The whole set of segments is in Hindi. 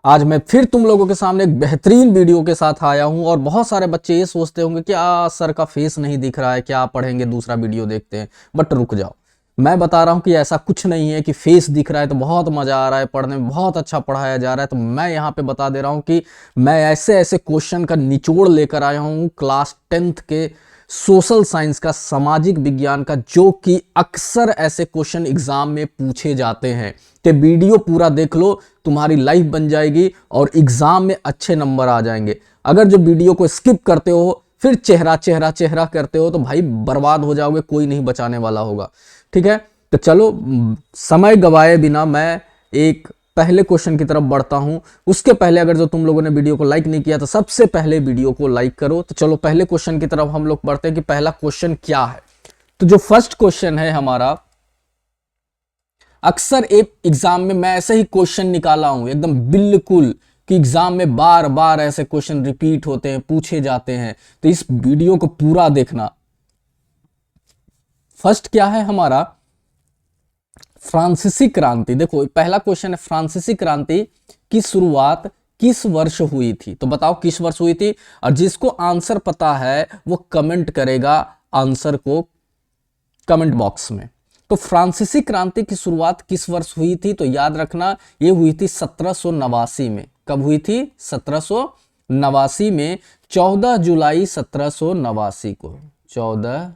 आज मैं फिर तुम लोगों के सामने एक बेहतरीन वीडियो के साथ आया हूं। और बहुत सारे बच्चे ये सोचते होंगे कि सर का फेस नहीं दिख रहा है, क्या पढ़ेंगे, दूसरा वीडियो देखते हैं। बट रुक जाओ, मैं बता रहा हूं कि ऐसा कुछ नहीं है कि फेस दिख रहा है तो बहुत मजा आ रहा है, पढ़ने में बहुत अच्छा पढ़ाया जा रहा है। तो मैं यहाँ पे बता दे रहा हूं कि मैं ऐसे ऐसे क्वेश्चन का निचोड़ लेकर आया हूं क्लास 10th के सोशल साइंस का, सामाजिक विज्ञान का, जो कि अक्सर ऐसे क्वेश्चन एग्जाम में पूछे जाते हैं। कि वीडियो पूरा देख लो, तुम्हारी लाइफ बन जाएगी और एग्जाम में अच्छे नंबर आ जाएंगे। अगर जो वीडियो को स्किप करते हो, फिर चेहरा चेहरा चेहरा करते हो, तो भाई बर्बाद हो जाओगे, कोई नहीं बचाने वाला होगा। ठीक है, तो चलो समय गवाए बिना मैं एक पहले क्वेश्चन की तरफ बढ़ता हूं। उसके पहले अगर जो तुम लोगों ने वीडियो को लाइक नहीं किया तो सबसे पहले वीडियो को लाइक करो। तो चलो पहले क्वेश्चन की तरफ हम लोग बढ़ते हैं कि पहला क्वेश्चन क्या है। तो जो फर्स्ट क्वेश्चन है हमारा, अक्सर एक एग्जाम में मैं ऐसे ही क्वेश्चन निकाला हूं एकदम बिल्कुल कि एग्जाम में बार बार ऐसे क्वेश्चन रिपीट होते हैं, पूछे जाते हैं। तो इस वीडियो को पूरा देखना। फर्स्ट क्या है हमारा, फ्रांसीसी क्रांति। देखो पहला क्वेश्चन है, फ्रांसीसी क्रांति की शुरुआत किस वर्ष हुई थी। तो बताओ किस वर्ष हुई थी, और जिसको आंसर पता है वो कमेंट करेगा आंसर को कमेंट बॉक्स में। तो फ्रांसीसी क्रांति की शुरुआत किस वर्ष हुई थी, तो याद रखना ये हुई थी 1789 में। कब हुई थी, 1789 में, 14 जुलाई 1789 को, 14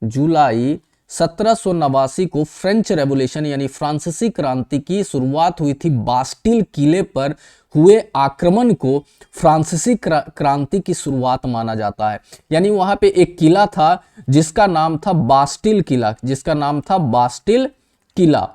जुलाई 1789 को फ्रेंच रेवोल्यूशन यानी फ्रांसीसी क्रांति की शुरुआत हुई थी। बास्टिल किले पर हुए आक्रमण को फ्रांसीसी क्रांति की शुरुआत माना जाता है। यानी वहां पे एक किला था जिसका नाम था बास्टिल किला, जिसका नाम था बास्टिल किला।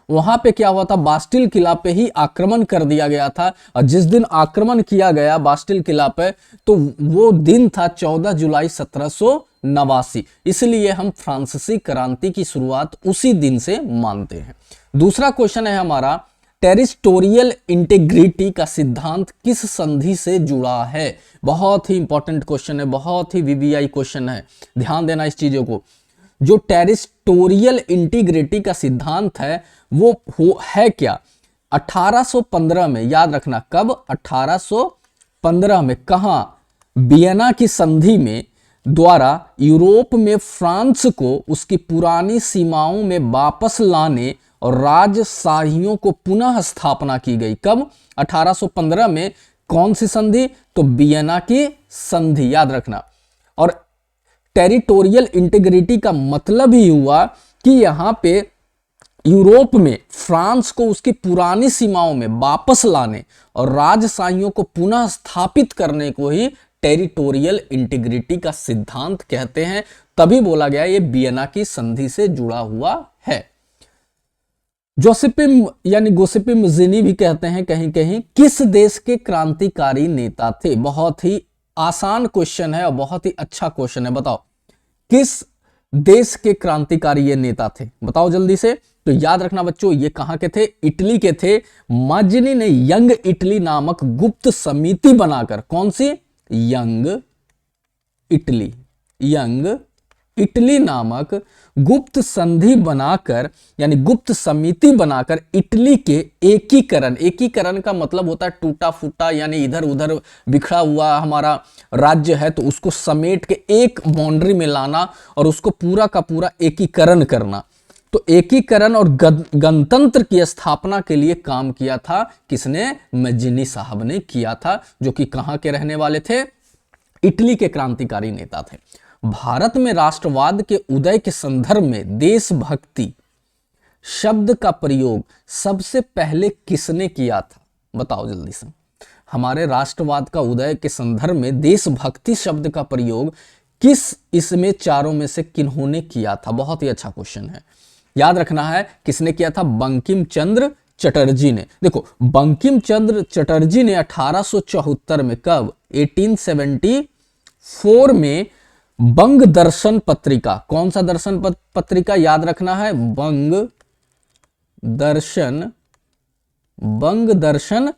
वहां पे क्या हुआ था, बास्टिल किला पे ही आक्रमण कर दिया गया था। और जिस दिन आक्रमण किया गया बास्टिल किला पे, तो वो दिन था 14 जुलाई 1789। इसलिए हम फ्रांसीसी क्रांति की शुरुआत उसी दिन से मानते हैं। दूसरा क्वेश्चन है हमारा, टेरिटोरियल इंटीग्रिटी का सिद्धांत किस संधि से जुड़ा है। बहुत ही इंपॉर्टेंट क्वेश्चन है, बहुत ही वीवीआई क्वेश्चन है, ध्यान देना इस चीजों को। जो टेरिटोरियल इंटीग्रिटी का सिद्धांत है वो है क्या, 1815 में, याद रखना कब, 1815 में, कहां, वियना की संधि में द्वारा यूरोप में फ्रांस को उसकी पुरानी सीमाओं में वापस लाने और राजशाहियों को पुनः स्थापना की गई। कब, 1815 में। कौन सी संधि, तो वियना की संधि, याद रखना। और टेरिटोरियल इंटीग्रिटी का मतलब ही हुआ कि यहां पे यूरोप में फ्रांस को उसकी पुरानी सीमाओं में वापस लाने और राजशाहियों को पुनः स्थापित करने को ही टेरिटोरियल इंटीग्रिटी का सिद्धांत कहते हैं। तभी बोला गया ये वियना की संधि से जुड़ा हुआ है। जोसेपिम यानी गोसेपिम जिनी भी कहते हैं कहीं कहीं, किस देश के क्रांतिकारी नेता थे। बहुत ही आसान क्वेश्चन है और बहुत ही अच्छा क्वेश्चन है। बताओ किस देश के क्रांतिकारी ये नेता थे, बताओ जल्दी से। तो याद रखना बच्चों, ये कहां के थे, इटली के थे। मजनी ने यंग इटली नामक गुप्त समिति बनाकर, कौन सी, यंग इटली, यंग इटली नामक गुप्त संधि बनाकर यानी गुप्त समिति बनाकर इटली के एकीकरण का मतलब होता है टूटा फूटा, यानी इधर उधर बिखरा हुआ हमारा राज्य है तो उसको समेट के एक बाउंड्री में लाना और उसको पूरा का पूरा एकीकरण करना। तो एकीकरण और गणतंत्र की स्थापना के लिए काम किया था किसने, मजनी साहब ने किया था, जो कि कहां के रहने वाले थे, इटली के क्रांतिकारी नेता थे। भारत में राष्ट्रवाद के उदय के संदर्भ में देशभक्ति शब्द का प्रयोग सबसे पहले किसने किया था, बताओ जल्दी से। हमारे राष्ट्रवाद का उदय के संदर्भ में देशभक्ति शब्द का प्रयोग किस इसमें चारों में से किन्होंने किया था। बहुत ही अच्छा क्वेश्चन है, याद रखना है किसने किया था, बंकिम चंद्र चटर्जी ने। देखो बंकिम चंद्र चटर्जी ने 1874 में, कब, 1874 में बंग दर्शन पत्रिका, कौन सा दर्शन पत्रिका, याद रखना है, बंग दर्शन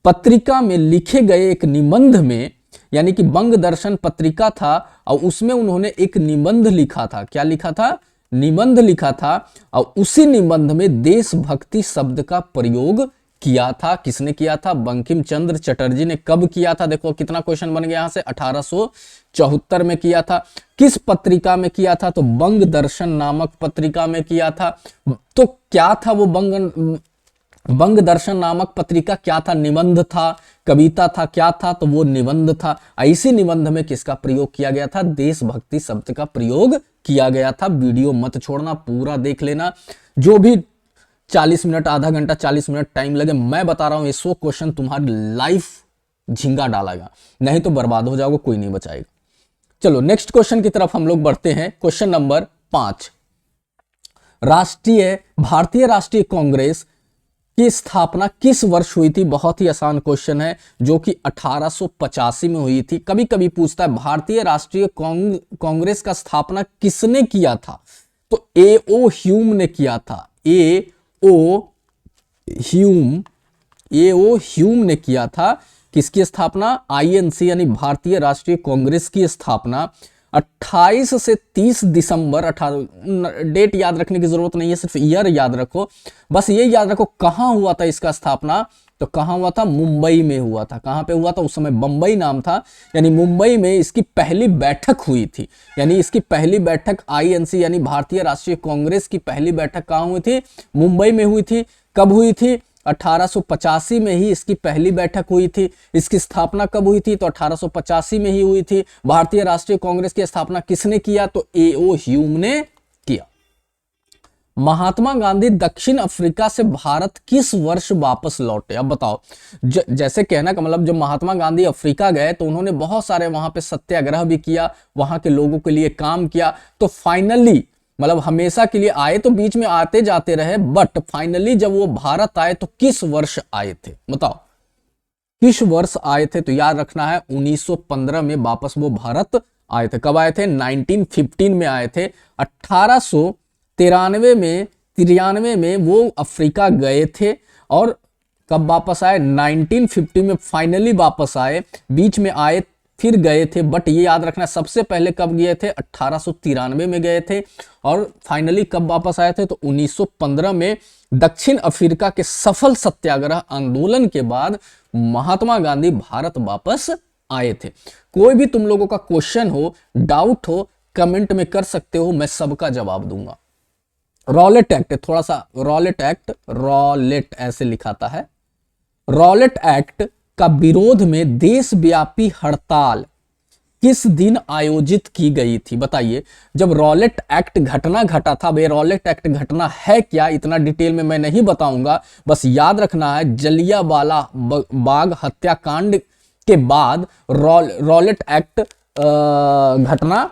पत्रिका में लिखे गए एक निबंध में, यानी कि बंग दर्शन पत्रिका था और उसमें उन्होंने एक निबंध लिखा था। क्या लिखा था, निबंध लिखा था। और उसी निबंध में देशभक्ति शब्द का प्रयोग किया था? किसने किया था? बंकिम चंद्र चटर्जी ने। कब किया था? देखो कितना क्वेश्चन बन गया यहां से, 1874 में किया था। किस पत्रिका में किया था? तो बंग दर्शन नामक पत्रिका में किया था। तो क्या था वो बंग दर्शन नामक पत्रिका? क्या था? निबंध था, कविता था, क्या था? तो वो निबंध था। ऐसी निबंध में किसका प्रयोग किया गया था? देशभक्ति शब्द का प्रयोग किया गया था। वीडियो मत छोड़ना, पूरा देख लेना। जो भी 40 मिनट, आधा घंटा, 40 मिनट टाइम लगे, मैं बता रहा हूं ये 100 क्वेश्चन तुम्हारी लाइफ झिंगा डालेगा, नहीं तो बर्बाद हो जाओगे, कोई नहीं बचाएगा। चलो नेक्स्ट क्वेश्चन की तरफ हम लोग बढ़ते हैं। क्वेश्चन नंबर 5, भारतीय राष्ट्रीय कांग्रेस की स्थापना किस वर्ष हुई थी? बहुत ही आसान क्वेश्चन है, जो कि 1885 में हुई थी। कभी कभी पूछता है भारतीय राष्ट्रीय कांग्रेस का स्थापना किसने किया था? तो A.O. ह्यूम ने किया था। A.O. ह्यूम ने किया था। किसकी स्थापना? INC यानी भारतीय राष्ट्रीय कांग्रेस की स्थापना 28 से 30 दिसंबर 18, डेट याद रखने की जरूरत नहीं है, सिर्फ ईयर याद रखो। बस ये याद रखो कहां हुआ था इसका स्थापना। तो कहां हुआ था? मुंबई में हुआ था। कहां पे हुआ था? उस समय बंबई नाम था, यानी मुंबई में इसकी पहली बैठक हुई थी। यानी इसकी पहली बैठक INC यानी भारतीय राष्ट्रीय कांग्रेस की पहली बैठक कहां हुई थी? मुंबई में हुई थी। कब हुई थी? 1885 में ही इसकी पहली बैठक हुई थी। इसकी स्थापना कब हुई थी? तो 1885 में ही हुई थी। भारतीय राष्ट्रीय कांग्रेस की स्थापना किसने किया? तो A.O. ह्यूम ने किया। महात्मा गांधी दक्षिण अफ्रीका से भारत किस वर्ष वापस लौटे? अब बताओ। जैसे कहना का मतलब, जब महात्मा गांधी अफ्रीका गए तो उन्होंने बहुत सारे वहां पे सत्याग्रह भी किया, वहां के लोगों के लिए काम किया। तो फाइनली मतलब हमेशा के लिए आए तो बीच में आते जाते रहे, बट फाइनली जब वो भारत आए तो किस वर्ष आए थे? बताओ किस वर्ष आए थे? तो याद रखना है 1915 में वापस वो भारत आए थे। कब आए थे? 1915 में आए थे। 1893 में वो अफ्रीका गए थे, और कब वापस आए? 1950 में फाइनली वापस आए। बीच में आए फिर गए थे, बट ये याद रखना सबसे पहले कब गए थे? 1893 में गए थे, और फाइनली कब वापस आए थे? तो 1915 में दक्षिण अफ्रीका के सफल सत्याग्रह आंदोलन के बाद महात्मा गांधी भारत वापस आए थे। कोई भी तुम लोगों का क्वेश्चन हो, डाउट हो, कमेंट में कर सकते हो, मैं सबका जवाब दूंगा। रॉलेट एक्ट, थोड़ा सा रॉलेट ऐसे लिखाता है। रॉलेट एक्ट का विरोध में देशव्यापी हड़ताल किस दिन आयोजित की गई थी? बताइए। जब रॉलेट एक्ट घटना घटा था, वे रॉलेट एक्ट घटना है क्या, इतना डिटेल में मैं नहीं बताऊंगा, बस याद रखना है जलियांवाला बाग हत्याकांड के बाद रॉलेट एक्ट घटना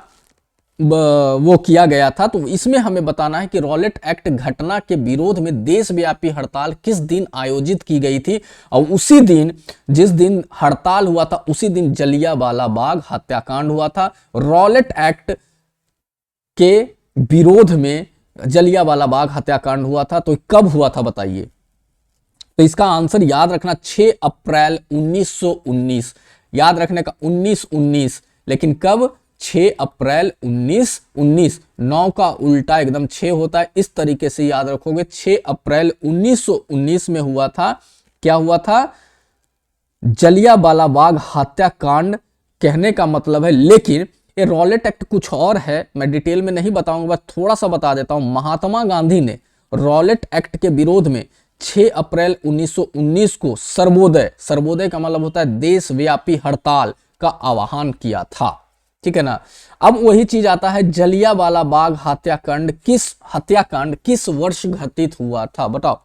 वो किया गया था। तो इसमें हमें बताना है कि रॉलेट एक्ट घटना के विरोध में देशव्यापी हड़ताल किस दिन आयोजित की गई थी, और उसी दिन, जिस दिन हड़ताल हुआ था, उसी दिन जलियांवाला बाग हत्याकांड हुआ था। रॉलेट एक्ट के विरोध में जलियांवाला बाग हत्याकांड हुआ था। तो कब हुआ था बताइए? तो इसका आंसर याद रखना 6 अप्रैल 1919। याद रखने का 1919, लेकिन कब? 6 अप्रैल 1919। 9 का उल्टा एकदम 6 होता है, इस तरीके से याद रखोगे। 6 अप्रैल 1919 में हुआ था। क्या हुआ था? जलियांवाला बाग हत्याकांड कहने का मतलब है, लेकिन ये रॉलेट एक्ट कुछ और है, मैं डिटेल में नहीं बताऊंगा, बस थोड़ा सा बता देता हूं। महात्मा गांधी ने रॉलेट एक्ट के विरोध में 6 अप्रैल 1919 को सर्वोदय का मतलब होता है देशव्यापी हड़ताल का आह्वान किया था। ठीक है ना। अब वही चीज आता है, जलियांवाला बाग हत्याकांड किस वर्ष घटित हुआ था? बताओ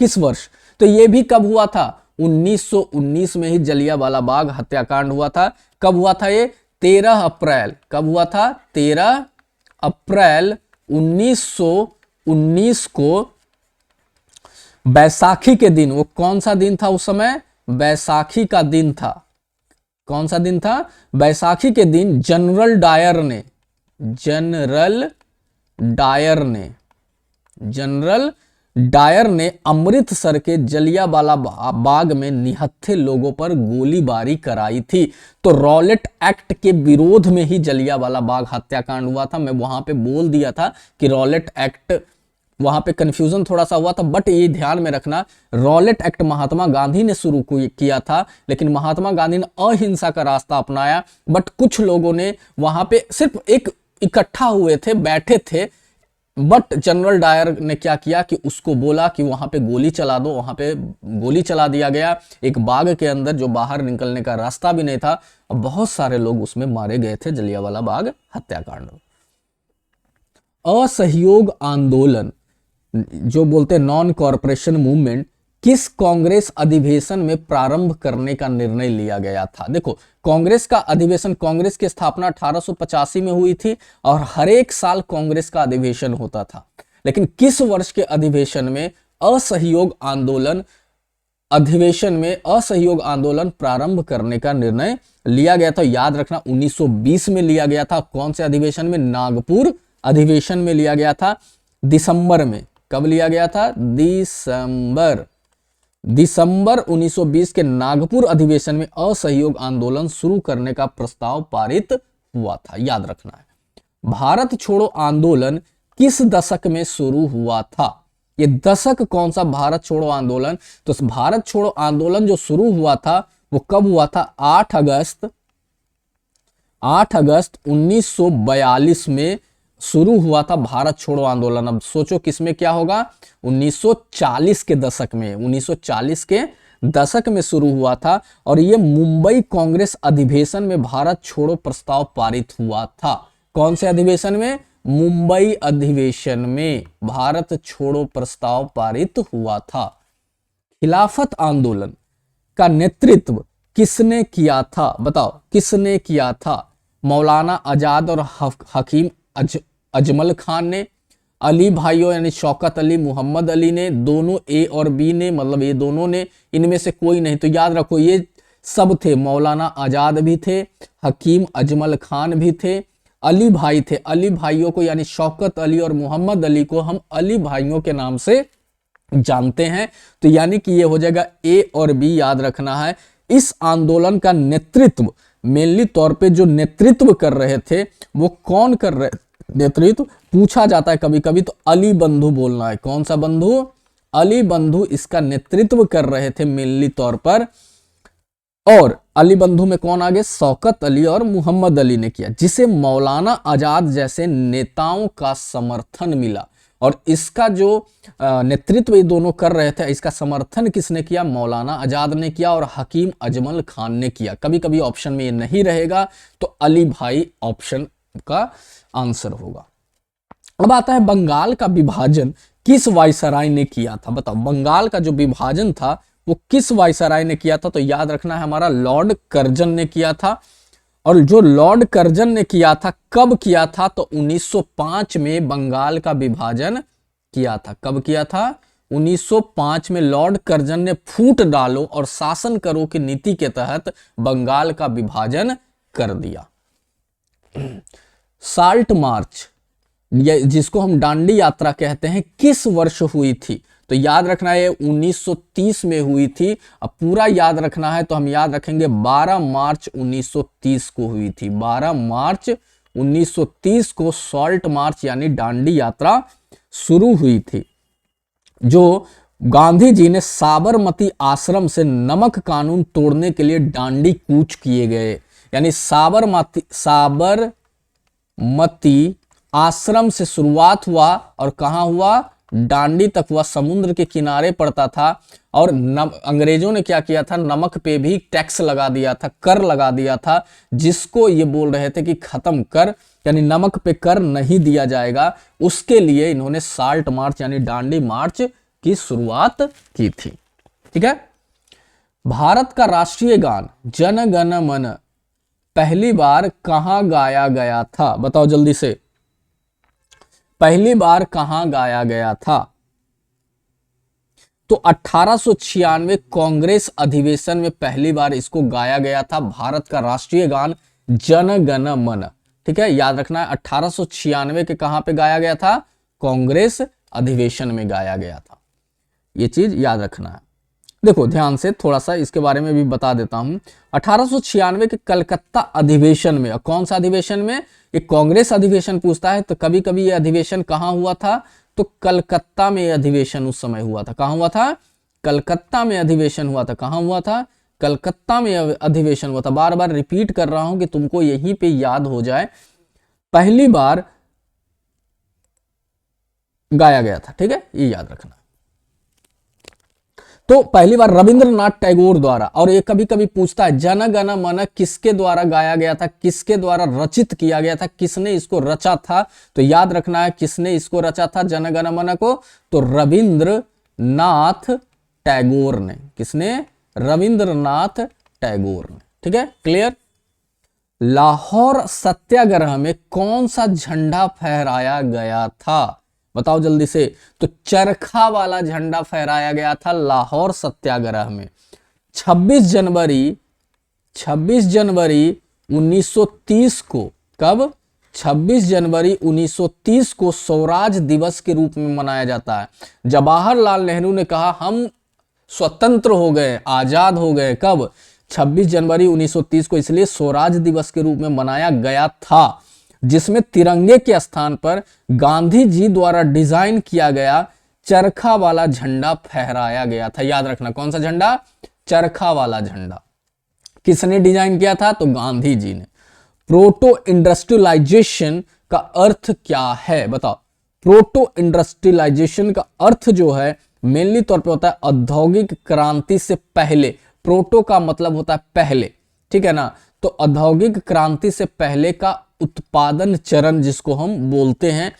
किस वर्ष? तो ये भी कब हुआ था? 1919 में ही जलियांवाला बाग हत्याकांड हुआ था। कब हुआ था ये? 13 अप्रैल। कब हुआ था? 13 अप्रैल 1919 को, बैसाखी के दिन। वो कौन सा दिन था उस समय? बैसाखी का दिन था। कौन सा दिन था? बैसाखी के दिन जनरल डायर ने अमृतसर के जलियांवाला बाग में निहत्थे लोगों पर गोलीबारी कराई थी। तो रॉलेट एक्ट के विरोध में ही जलियांवाला बाग हत्याकांड हुआ था। मैं वहां पे बोल दिया था कि रॉलेट एक्ट वहां पे कंफ्यूजन थोड़ा सा हुआ था, बट ये ध्यान में रखना रॉलेट एक्ट महात्मा गांधी ने शुरू किया था, लेकिन महात्मा गांधी ने अहिंसा का रास्ता अपनाया। बट कुछ लोगों ने वहां पे सिर्फ एक इकट्ठा हुए थे, बैठे थे, बट जनरल डायर ने क्या किया कि उसको बोला कि वहां पे गोली चला दो। वहां पे गोली चला दिया गया एक बाग के अंदर, जो बाहर निकलने का रास्ता भी नहीं था, और बहुत सारे लोग उसमें मारे गए थे, जलियांवाला बाग हत्याकांड। असहयोग आंदोलन जो बोलते हैं नॉन कॉरपोरेशन मूवमेंट, किस कांग्रेस अधिवेशन में प्रारंभ करने का निर्णय लिया गया था? देखो, कांग्रेस का अधिवेशन, कांग्रेस की स्थापना 1885 में हुई थी और हर एक साल कांग्रेस का अधिवेशन होता था, लेकिन किस वर्ष के अधिवेशन में असहयोग आंदोलन प्रारंभ करने का निर्णय लिया गया था? याद रखना 1920 में लिया गया था। कौन से अधिवेशन में? नागपुर अधिवेशन में लिया गया था, दिसंबर में। कब लिया गया था? दिसंबर 1920 के नागपुर अधिवेशन में असहयोग आंदोलन शुरू करने का प्रस्ताव पारित हुआ था, याद रखना है। भारत छोड़ो आंदोलन किस दशक में शुरू हुआ था? ये दशक कौन सा? भारत छोड़ो आंदोलन। तो भारत छोड़ो आंदोलन जो शुरू हुआ था वो कब हुआ था? 8 अगस्त 1942 में शुरू हुआ था भारत छोड़ो आंदोलन। अब सोचो किसमें क्या होगा? 1940 के दशक में, 1940 के दशक में शुरू हुआ था, और ये मुंबई कांग्रेस अधिवेशन में भारत छोड़ो प्रस्ताव पारित हुआ था। कौन से अधिवेशन में? मुंबई अधिवेशन में भारत छोड़ो प्रस्ताव पारित हुआ था। खिलाफत आंदोलन का नेतृत्व किसने किया था? बताओ, किसने किया था? मौलाना आजाद और हकीम अजमल खान ने, अली भाइयों यानी शौकत अली, मोहम्मद अली ने, दोनों ए और बी ने, मतलब ये दोनों ने, इनमें से कोई नहीं। तो याद रखो ये सब थे, मौलाना आजाद भी थे, हकीम अजमल खान भी थे, अली भाई थे। अली भाइयों को यानी शौकत अली और मोहम्मद अली को हम अली भाइयों के नाम से जानते हैं। तो यानी कि ये हो जाएगा ए और बी, याद रखना है। इस आंदोलन का नेतृत्व मेनली तौर पे जो नेतृत्व कर रहे थे वो कौन कर रहे? नेतृत्व पूछा जाता है कभी कभी, तो अली बंधु बोलना है। कौन सा बंधु? अली बंधु इसका नेतृत्व कर रहे थे मेनली तौर पर। और अली बंधु में कौन आगे? शौकत अली और मोहम्मद अली ने किया, जिसे मौलाना आजाद जैसे नेताओं का समर्थन मिला। और इसका जो नेतृत्व ये दोनों कर रहे थे, इसका समर्थन किसने किया? मौलाना आजाद ने किया और हकीम अजमल खान ने किया। कभी कभी ऑप्शन में ये नहीं रहेगा, तो अली भाई ऑप्शन का आंसर होगा। अब आता है बंगाल का विभाजन किस वायसराय ने किया था? बताओ, बंगाल का जो विभाजन था वो किस वायसराय ने किया था? तो याद रखना है हमारा लॉर्ड कर्जन ने किया था। और जो लॉर्ड कर्जन ने किया था, कब किया था? तो 1905 में बंगाल का विभाजन किया था। कब किया था? 1905 में लॉर्ड कर्जन ने फूट डालो और शासन करो की नीति के तहत बंगाल का विभाजन कर दिया। साल्ट मार्च, जिसको हम डांडी यात्रा कहते हैं, किस वर्ष हुई थी? तो याद रखना है 1930 में हुई थी। अब पूरा याद रखना है तो हम याद रखेंगे 12 मार्च 1930 को हुई थी। 12 मार्च 1930 को सॉल्ट मार्च यानी डांडी यात्रा शुरू हुई थी, जो गांधी जी ने साबरमती आश्रम से नमक कानून तोड़ने के लिए डांडी कूच किए गए। यानी साबरमती आश्रम से शुरुआत हुआ और कहां हुआ? डांडी तक हुआ। समुद्र के किनारे पड़ता था और अंग्रेजों ने क्या किया था? नमक पे भी टैक्स लगा दिया था, कर लगा दिया था, जिसको ये बोल रहे थे कि खत्म कर, यानी नमक पे कर नहीं दिया जाएगा। उसके लिए इन्होंने साल्ट मार्च यानी डांडी मार्च की शुरुआत की थी। ठीक है। भारत का राष्ट्रीय गान जन गण मन पहली बार कहां गाया गया था? बताओ जल्दी से, पहली बार कहां गाया गया था? तो 1896 कांग्रेस अधिवेशन में पहली बार इसको गाया गया था, भारत का राष्ट्रीय गान जन गण मन। ठीक है, याद रखना है 1896 के कहां पे गाया गया था? कांग्रेस अधिवेशन में गाया गया था। ये चीज याद रखना है। देखो ध्यान से, थोड़ा सा इसके बारे में भी बता देता हूं। 1896 के कलकत्ता अधिवेशन में, कौन सा अधिवेशन में? ये कांग्रेस अधिवेशन पूछता है तो कभी कभी ये अधिवेशन कहां हुआ था? तो कलकत्ता में अधिवेशन उस समय हुआ था। कहां हुआ था? कलकत्ता में अधिवेशन हुआ था। कहां हुआ था? कलकत्ता में अधिवेशन हुआ था। बार बार रिपीट कर रहा हूं कि तुमको यहीं पे याद हो जाए। पहली बार गाया गया था, ठीक है, ये याद रखना। तो पहली बार रविंद्रनाथ टैगोर द्वारा, और ये कभी कभी पूछता है जन गण मन किसके द्वारा गाया गया था, किसके द्वारा रचित किया गया था, किसने इसको रचा था? तो याद रखना है किसने इसको रचा था जन गण मन को, तो रविंद्रनाथ टैगोर ने। किसने? रविंद्रनाथ टैगोर ने। ठीक है, क्लियर। लाहौर सत्याग्रह में कौन सा झंडा फहराया गया था? बताओ जल्दी से। तो चरखा वाला झंडा फहराया गया था लाहौर सत्याग्रह में। 26 जनवरी 1930 को, कब? 26 जनवरी 1930 को स्वराज दिवस के रूप में मनाया जाता है। जवाहरलाल नेहरू ने कहा हम स्वतंत्र हो गए, आजाद हो गए। कब? 26 जनवरी 1930 को, इसलिए स्वराज दिवस के रूप में मनाया गया था, जिसमें तिरंगे के स्थान पर गांधी जी द्वारा डिजाइन किया गया चरखा वाला झंडा फहराया गया था। याद रखना, कौन सा झंडा? चरखा वाला झंडा। किसने डिजाइन किया था? तो गांधी जी ने। प्रोटो इंडस्ट्रियलाइजेशन का अर्थ क्या है? बताओ। प्रोटो इंडस्ट्रियलाइजेशन का अर्थ जो है मेनली तौर पे होता है औद्योगिक क्रांति से पहले। प्रोटो का मतलब होता है पहले, ठीक है ना। तो औद्योगिक क्रांति से पहले का उत्पादन चरण जिसको हम बोलते हैं,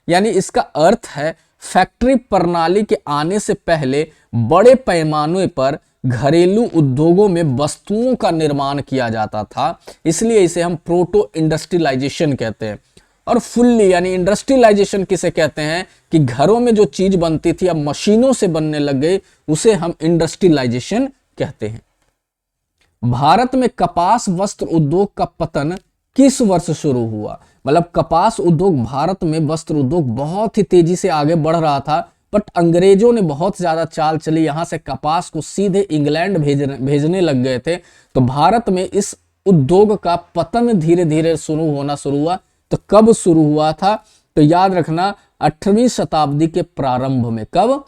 यानी इसका अर्थ है फैक्ट्री प्रणाली के आने से पहले बड़े पैमाने पर घरेलू उद्योगों में वस्तुओं का निर्माण किया जाता था, इसलिए इसे हम प्रोटो इंडस्ट्रियलाइजेशन कहते हैं। और फुल्ली यानी इंडस्ट्रियलाइजेशन किसे कहते हैं कि घरों में जो चीज बनती थी अब मशीनों से बनने लग गई, उसे हम इंडस्ट्रियलाइजेशन कहते हैं। भारत में कपास वस्त्र उद्योग का पतन किस वर्ष शुरू हुआ? मतलब कपास उद्योग, भारत में वस्त्र उद्योग बहुत ही तेजी से आगे बढ़ रहा था, बट अंग्रेजों ने बहुत ज्यादा चाल चली, यहां से कपास को सीधे इंग्लैंड भेजने लग गए थे। तो भारत में इस उद्योग का पतन धीरे धीरे शुरू हुआ। तो कब शुरू हुआ था? तो याद रखना 18वीं शताब्दी के प्रारंभ में। कब?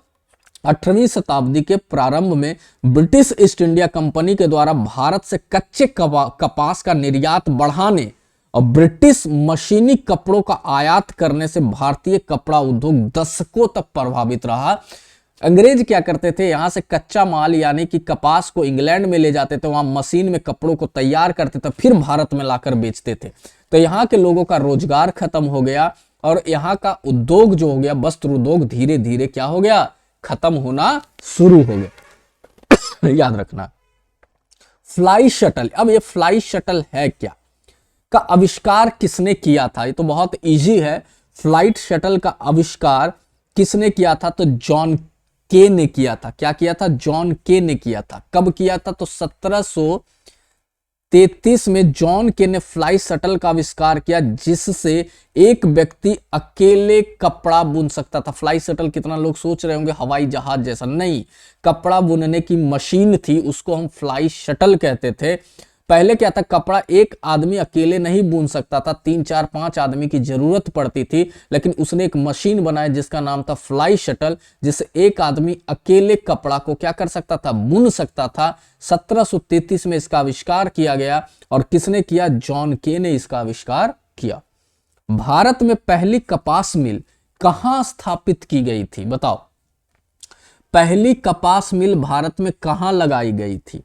18वीं शताब्दी के प्रारंभ में ब्रिटिश ईस्ट इंडिया कंपनी के द्वारा भारत से कच्चे कपास का निर्यात बढ़ाने और ब्रिटिश मशीनी कपड़ों का आयात करने से भारतीय कपड़ा उद्योग दशकों तक प्रभावित रहा। अंग्रेज क्या करते थे, यहां से कच्चा माल यानी कि कपास को इंग्लैंड में ले जाते थे, वहां मशीन में कपड़ों को तैयार करते थे, फिर भारत में लाकर बेचते थे। तो यहाँ के लोगों का रोजगार खत्म हो गया और यहाँ का उद्योग जो हो गया, वस्त्र उद्योग, धीरे धीरे क्या हो गया? खत्म होना शुरू हो गया। याद रखना। फ्लाई शटल, अब ये फ्लाई शटल है क्या, का आविष्कार किसने किया था? ये तो बहुत इजी है। फ्लाइट शटल का आविष्कार किसने किया था? तो जॉन के ने किया था। क्या किया था? जॉन के ने किया था। कब किया था? तो 1733 में जॉन के ने फ्लाई शटल का आविष्कार किया, जिससे एक व्यक्ति अकेले कपड़ा बुन सकता था। फ्लाई शटल कितना लोग सोच रहे होंगे हवाई जहाज जैसा, नहीं, कपड़ा बुनने की मशीन थी, उसको हम फ्लाई शटल कहते थे। पहले क्या था, कपड़ा एक आदमी अकेले नहीं बुन सकता था, 3 4 5 आदमी की जरूरत पड़ती थी, लेकिन उसने एक मशीन बनाई जिसका नाम था फ्लाई शटल, जिससे एक आदमी अकेले कपड़ा को क्या कर सकता था? बुन सकता था। 1733 में इसका आविष्कार किया गया। और किसने किया? जॉन के ने इसका आविष्कार किया। भारत में पहली कपास मिल कहां स्थापित की गई थी? बताओ, पहली कपास मिल भारत में कहां लगाई गई थी?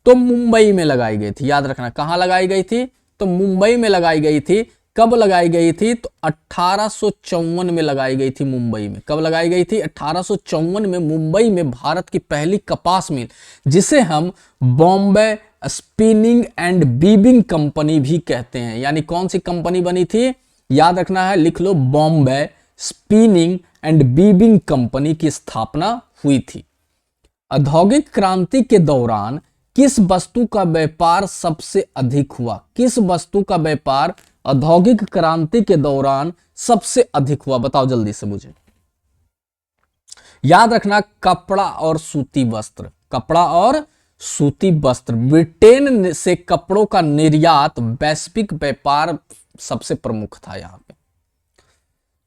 तो मुंबई में लगाई गई थी। याद रखना, कहां लगाई गई थी? तो मुंबई में लगाई गई थी। कब लगाई गई थी? तो 1854 में लगाई गई थी मुंबई में। कब लगाई गई थी? 1854 में मुंबई में भारत की पहली कपास मिल, जिसे हम Bombay spinning and weaving company भी कहते हैं। यानी कौन सी कंपनी बनी थी? याद रखना है, लिख लो, Bombay spinning and weaving company की स्थापना हुई थी। औद्योगिक क्रांति के दौरान किस वस्तु का व्यापार सबसे अधिक हुआ? किस वस्तु का व्यापार औद्योगिक क्रांति के दौरान सबसे अधिक हुआ? बताओ जल्दी से मुझे। याद रखना, कपड़ा और सूती वस्त्र। कपड़ा और सूती वस्त्र। ब्रिटेन से कपड़ों का निर्यात, वैश्विक व्यापार सबसे प्रमुख था यहां पे।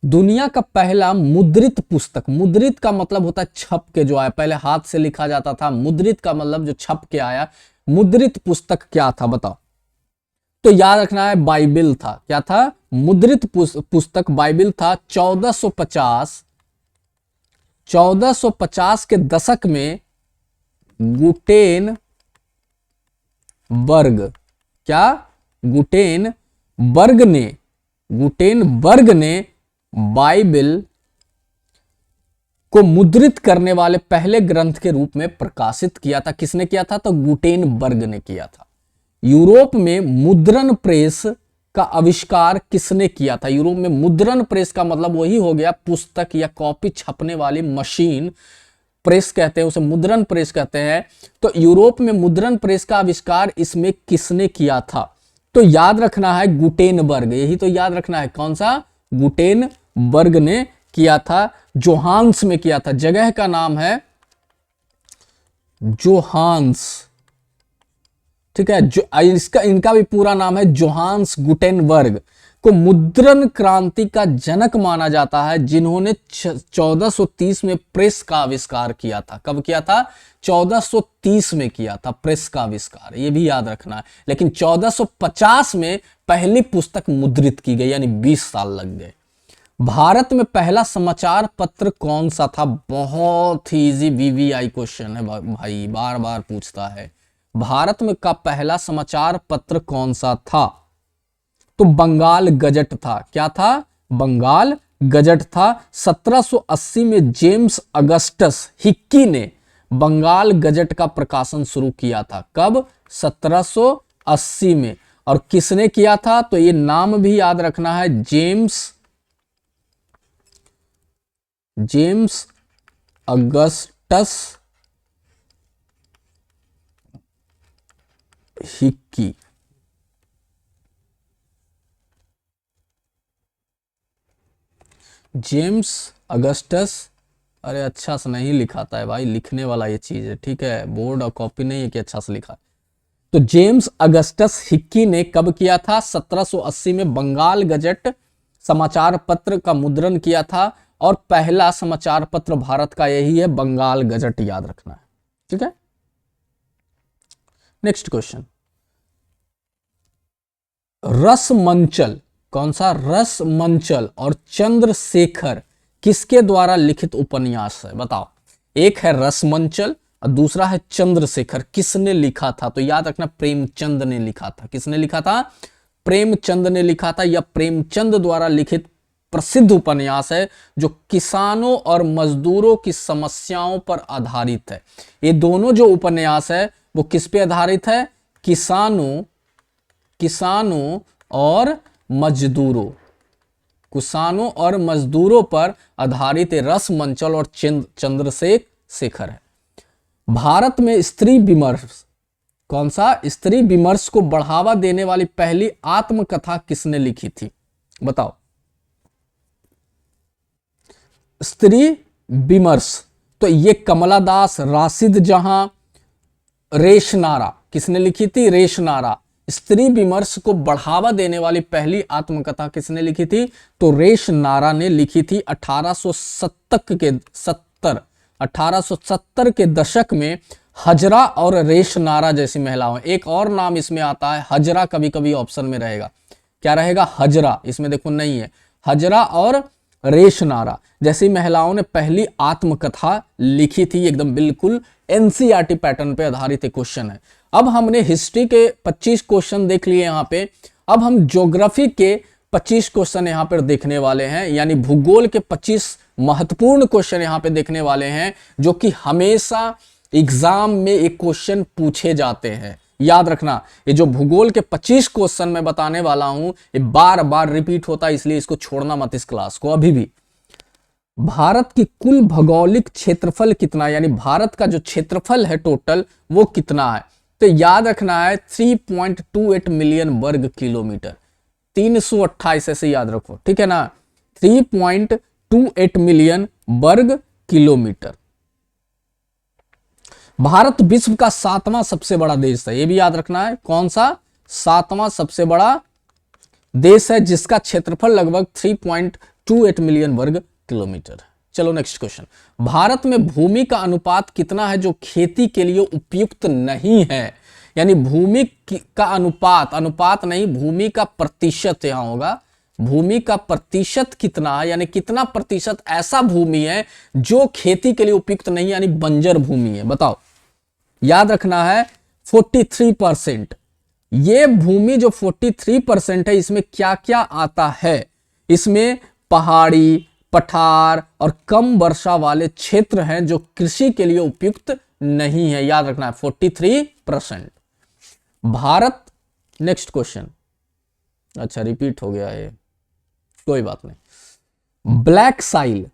दुनिया का पहला मुद्रित पुस्तक, मुद्रित का मतलब होता है छप के जो आया, पहले हाथ से लिखा जाता था, मुद्रित का मतलब जो छप के आया, मुद्रित पुस्तक क्या था बताओ। तो याद रखना है बाइबिल था। क्या था? मुद्रित पुस्तक बाइबिल था। 1450 के दशक में गुटेनबर्ग, क्या? गुटेनबर्ग ने बाइबिल को मुद्रित करने वाले पहले ग्रंथ के रूप में प्रकाशित किया था। किसने किया था? तो गुटेनबर्ग ने किया था। यूरोप में मुद्रण प्रेस का आविष्कार किसने किया था? यूरोप में मुद्रण प्रेस का मतलब वही हो गया पुस्तक या कॉपी छपने वाली मशीन, प्रेस कहते हैं उसे, मुद्रण प्रेस कहते हैं। तो यूरोप में मुद्रण प्रेस का आविष्कार इसमें किसने किया था? तो याद रखना है गुटेनबर्ग, यही तो याद रखना है। कौन सा? गुटेनबर्ग ने किया था। जोहान्स में किया था। जगह का नाम है जोहान्स, ठीक है। जो इनका भी पूरा नाम है जोहान्स गुटेनबर्ग को मुद्रण क्रांति का जनक माना जाता है, जिन्होंने 1430 में प्रेस का आविष्कार किया था। कब किया था? 1430 में किया था प्रेस का आविष्कार, ये भी याद रखना है। लेकिन 1450 में पहली पुस्तक मुद्रित की गई, यानी 20 साल लग गए। भारत में पहला समाचार पत्र कौन सा था? बहुत ही इजी वीवीआई क्वेश्चन है भाई, बार बार पूछता है। भारत में का पहला समाचार पत्र कौन सा था? तो बंगाल गजट था। क्या था? बंगाल गजट था। 1780 में जेम्स अगस्टस हिक्की ने बंगाल गजट का प्रकाशन शुरू किया था। कब? 1780 में। और किसने किया था? तो ये नाम भी याद रखना है, James Augustus Hickey. James Augustus, अरे अच्छा से नहीं लिखाता है भाई, लिखने वाला ये चीज है, ठीक है। बोर्ड और कॉपी नहीं है कि अच्छा से लिखा है। तो जेम्स अगस्टस हिक्की ने कब किया था? 1780 में बंगाल गजट समाचार पत्र का मुद्रण किया था। और पहला समाचार पत्र भारत का यही है, बंगाल गजट, याद रखना है, ठीक है। नेक्स्ट क्वेश्चन, रसमंचल, कौन सा? रसमंचल और चंद्रशेखर किसके द्वारा लिखित उपन्यास है? बताओ। एक है रसमंचल और दूसरा है चंद्रशेखर। किसने लिखा था? तो याद रखना प्रेमचंद ने लिखा था। किसने लिखा था? प्रेमचंद ने लिखा था। यह प्रेमचंद द्वारा लिखित प्रसिद्ध उपन्यास है जो किसानों और मजदूरों की समस्याओं पर आधारित है। ये दोनों जो उपन्यास है वो किस पे आधारित है? किसानों और मजदूरों पर आधारित रसमंचल और चंद्रशेखर है। भारत में स्त्री विमर्श, कौन सा? स्त्री विमर्श को बढ़ावा देने वाली पहली आत्मकथा किसने लिखी थी? बताओ। स्त्री विमर्श, तो ये कमला दास, राशिद जहां, रेशनारा, किसने लिखी थी? रेशनारा। स्त्री विमर्श को बढ़ावा देने वाली पहली आत्मकथा किसने लिखी थी? तो रेशनारा ने लिखी थी। 1870 के दशक में हजरा और रेशनारा जैसी महिलाओं, एक और नाम इसमें आता है हजरा, कभी कभी ऑप्शन में रहेगा। क्या रहेगा? हजरा, इसमें देखो नहीं है। हजरा और रेशनारा जैसी महिलाओं ने पहली आत्मकथा लिखी थी। एकदम बिल्कुल एनसीईआरटी पैटर्न पे आधारित एक क्वेश्चन है। अब हमने हिस्ट्री के 25 क्वेश्चन देख लिए यहाँ पे। अब हम ज्योग्राफी के 25 क्वेश्चन यहाँ पर देखने वाले हैं, यानी भूगोल के 25 महत्वपूर्ण क्वेश्चन यहाँ पे देखने वाले हैं, जो कि हमेशा एग्जाम में एक क्वेश्चन पूछे जाते हैं। याद रखना, ये जो भूगोल के 25 क्वेश्चन मैं बताने वाला हूं, ये बार बार रिपीट होता है, इसलिए इसको छोड़ना मत इस क्लास को अभी भी। भारत की कुल भौगोलिक क्षेत्रफल कितना है, यानी भारत का जो क्षेत्रफल है टोटल वो कितना है? तो याद रखना है 3.28 मिलियन वर्ग किलोमीटर। 328 ऐसे याद रखो, ठीक है ना। 3.28 मिलियन वर्ग किलोमीटर। भारत विश्व का 7वां सबसे बड़ा देश है, यह भी याद रखना है। कौन सा? 7वां सबसे बड़ा देश है, जिसका क्षेत्रफल लगभग 28 मिलियन वर्ग किलोमीटर। चलो नेक्स्ट क्वेश्चन, भारत में भूमि का अनुपात कितना है जो खेती के लिए उपयुक्त नहीं है? यानी भूमि का अनुपात, अनुपात नहीं, भूमि का प्रतिशत यहां होगा, भूमि का प्रतिशत कितना, यानी कितना प्रतिशत ऐसा भूमि है जो खेती के लिए उपयुक्त नहीं, यानी बंजर भूमि है। बताओ, याद रखना है 43%। ये भूमि जो 43% है, इसमें क्या क्या आता है? इसमें पहाड़ी, पठार और कम वर्षा वाले क्षेत्र हैं जो कृषि के लिए उपयुक्त नहीं है। याद रखना है 43%। भारत, नेक्स्ट क्वेश्चन, अच्छा रिपीट हो गया है, कोई बात नहीं। ब्लैक साइल,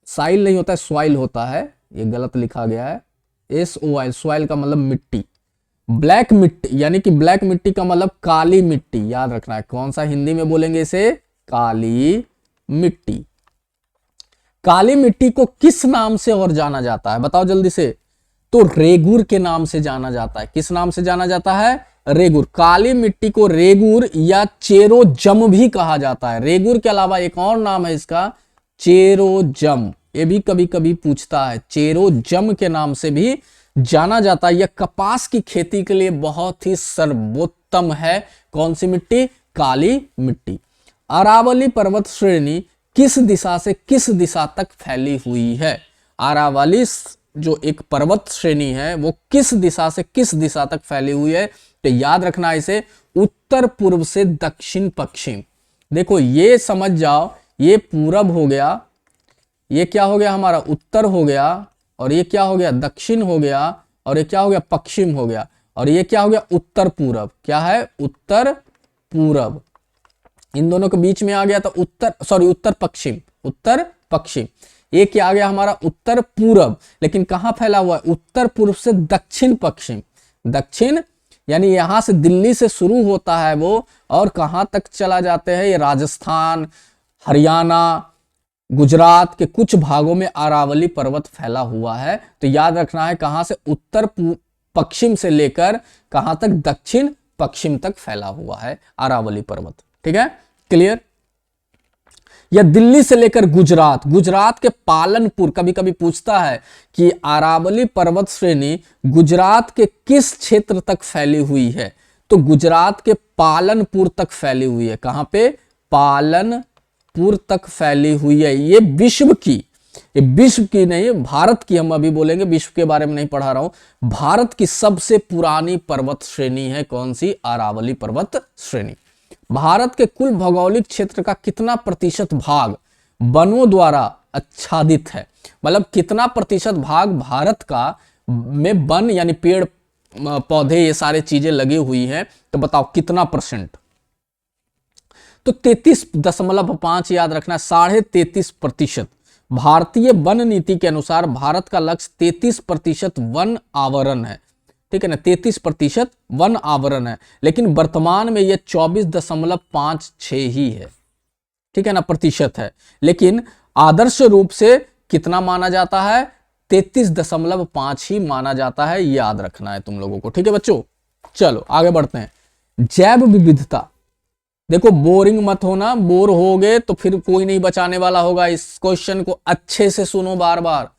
साइल नहीं होता है, सॉइल होता है, ये गलत लिखा गया है, SOIL, सॉइल का मतलब मिट्टी। ब्लैक मिट्टी यानी कि ब्लैक मिट्टी का मतलब काली मिट्टी, याद रखना है। कौन सा हिंदी में बोलेंगे इसे? काली मिट्टी। काली मिट्टी को किस नाम से और जाना जाता है? बताओ जल्दी से। तो रेगुर के नाम से जाना जाता है। किस नाम से जाना जाता है? रेगुर। काली मिट्टी को रेगुर या चेरोजम भी कहा जाता है। रेगुर के अलावा एक और नाम है इसका, चेरोजम। ये भी कभी कभी पूछता है, चेरोजम के नाम से भी जाना जाता है। यह कपास की खेती के लिए बहुत ही सर्वोत्तम है। कौन सी मिट्टी? काली मिट्टी। अरावली पर्वत श्रेणी किस दिशा से किस दिशा तक फैली हुई है? अरावली जो एक पर्वत श्रेणी है वो किस दिशा से किस दिशा तक फैली हुई है? तो याद रखना इसे, उत्तर पूर्व से दक्षिण पश्चिम। देखो ये समझ जाओ, ये पूरब हो गया, ये क्या हो गया हमारा? उत्तर हो गया, और ये क्या हो गया? दक्षिण हो गया, और ये क्या हो गया? पश्चिम हो गया, और ये क्या हो गया? उत्तर पूरब। क्या है? उत्तर पूरब। इन दोनों के बीच में आ गया तो उत्तर पश्चिम, उत्तर पश्चिम। ये क्या आ गया हमारा? उत्तर पूरब। लेकिन कहां फैला हुआ है? उत्तर पूर्व से दक्षिण पश्चिम। दक्षिण यानी यहां से दिल्ली से शुरू होता है वो, और कहां तक चला जाते हैं? ये राजस्थान, हरियाणा, गुजरात के कुछ भागों में अरावली पर्वत फैला हुआ है। तो याद रखना है कहां से? उत्तर पश्चिम से लेकर कहां तक? दक्षिण पश्चिम तक फैला हुआ है अरावली पर्वत। ठीक है, क्लियर? या दिल्ली से लेकर गुजरात, गुजरात के पालनपुर, कभी कभी पूछता है कि अरावली पर्वत श्रेणी गुजरात के किस क्षेत्र तक फैली हुई है? तो गुजरात के पालनपुर तक फैली हुई है। कहां पे? पालनपुर तक फैली हुई है। ये विश्व की, ये विश्व की नहीं, भारत की, हम अभी बोलेंगे, विश्व के बारे में नहीं पढ़ा रहा हूं। भारत की सबसे पुरानी पर्वत श्रेणी है कौन सी? अरावली पर्वत श्रेणी। भारत के कुल भौगोलिक क्षेत्र का कितना प्रतिशत भाग वनों द्वारा आच्छादित है? मतलब कितना प्रतिशत भाग भारत का में वन यानी पेड़ पौधे ये सारे चीजें लगी हुई हैं? तो बताओ कितना परसेंट? तो 33.5 याद रखना है, 33.5%। भारतीय वन नीति के अनुसार भारत का लक्ष्य 33% वन आवरण है। ठीक है ना, 33% वन आवरण है, लेकिन वर्तमान में यह 24.56 ही है। ठीक है ना, प्रतिशत है, लेकिन आदर्श रूप से कितना माना जाता है? 33.5 ही माना जाता है। याद रखना है तुम लोगों को। ठीक है बच्चों, चलो आगे बढ़ते हैं। जैव विविधता, देखो बोरिंग मत होना, बोर हो गए तो फिर कोई नहीं बचाने वाला होगा। इस क्वेश्चन को अच्छे से सुनो बार बार।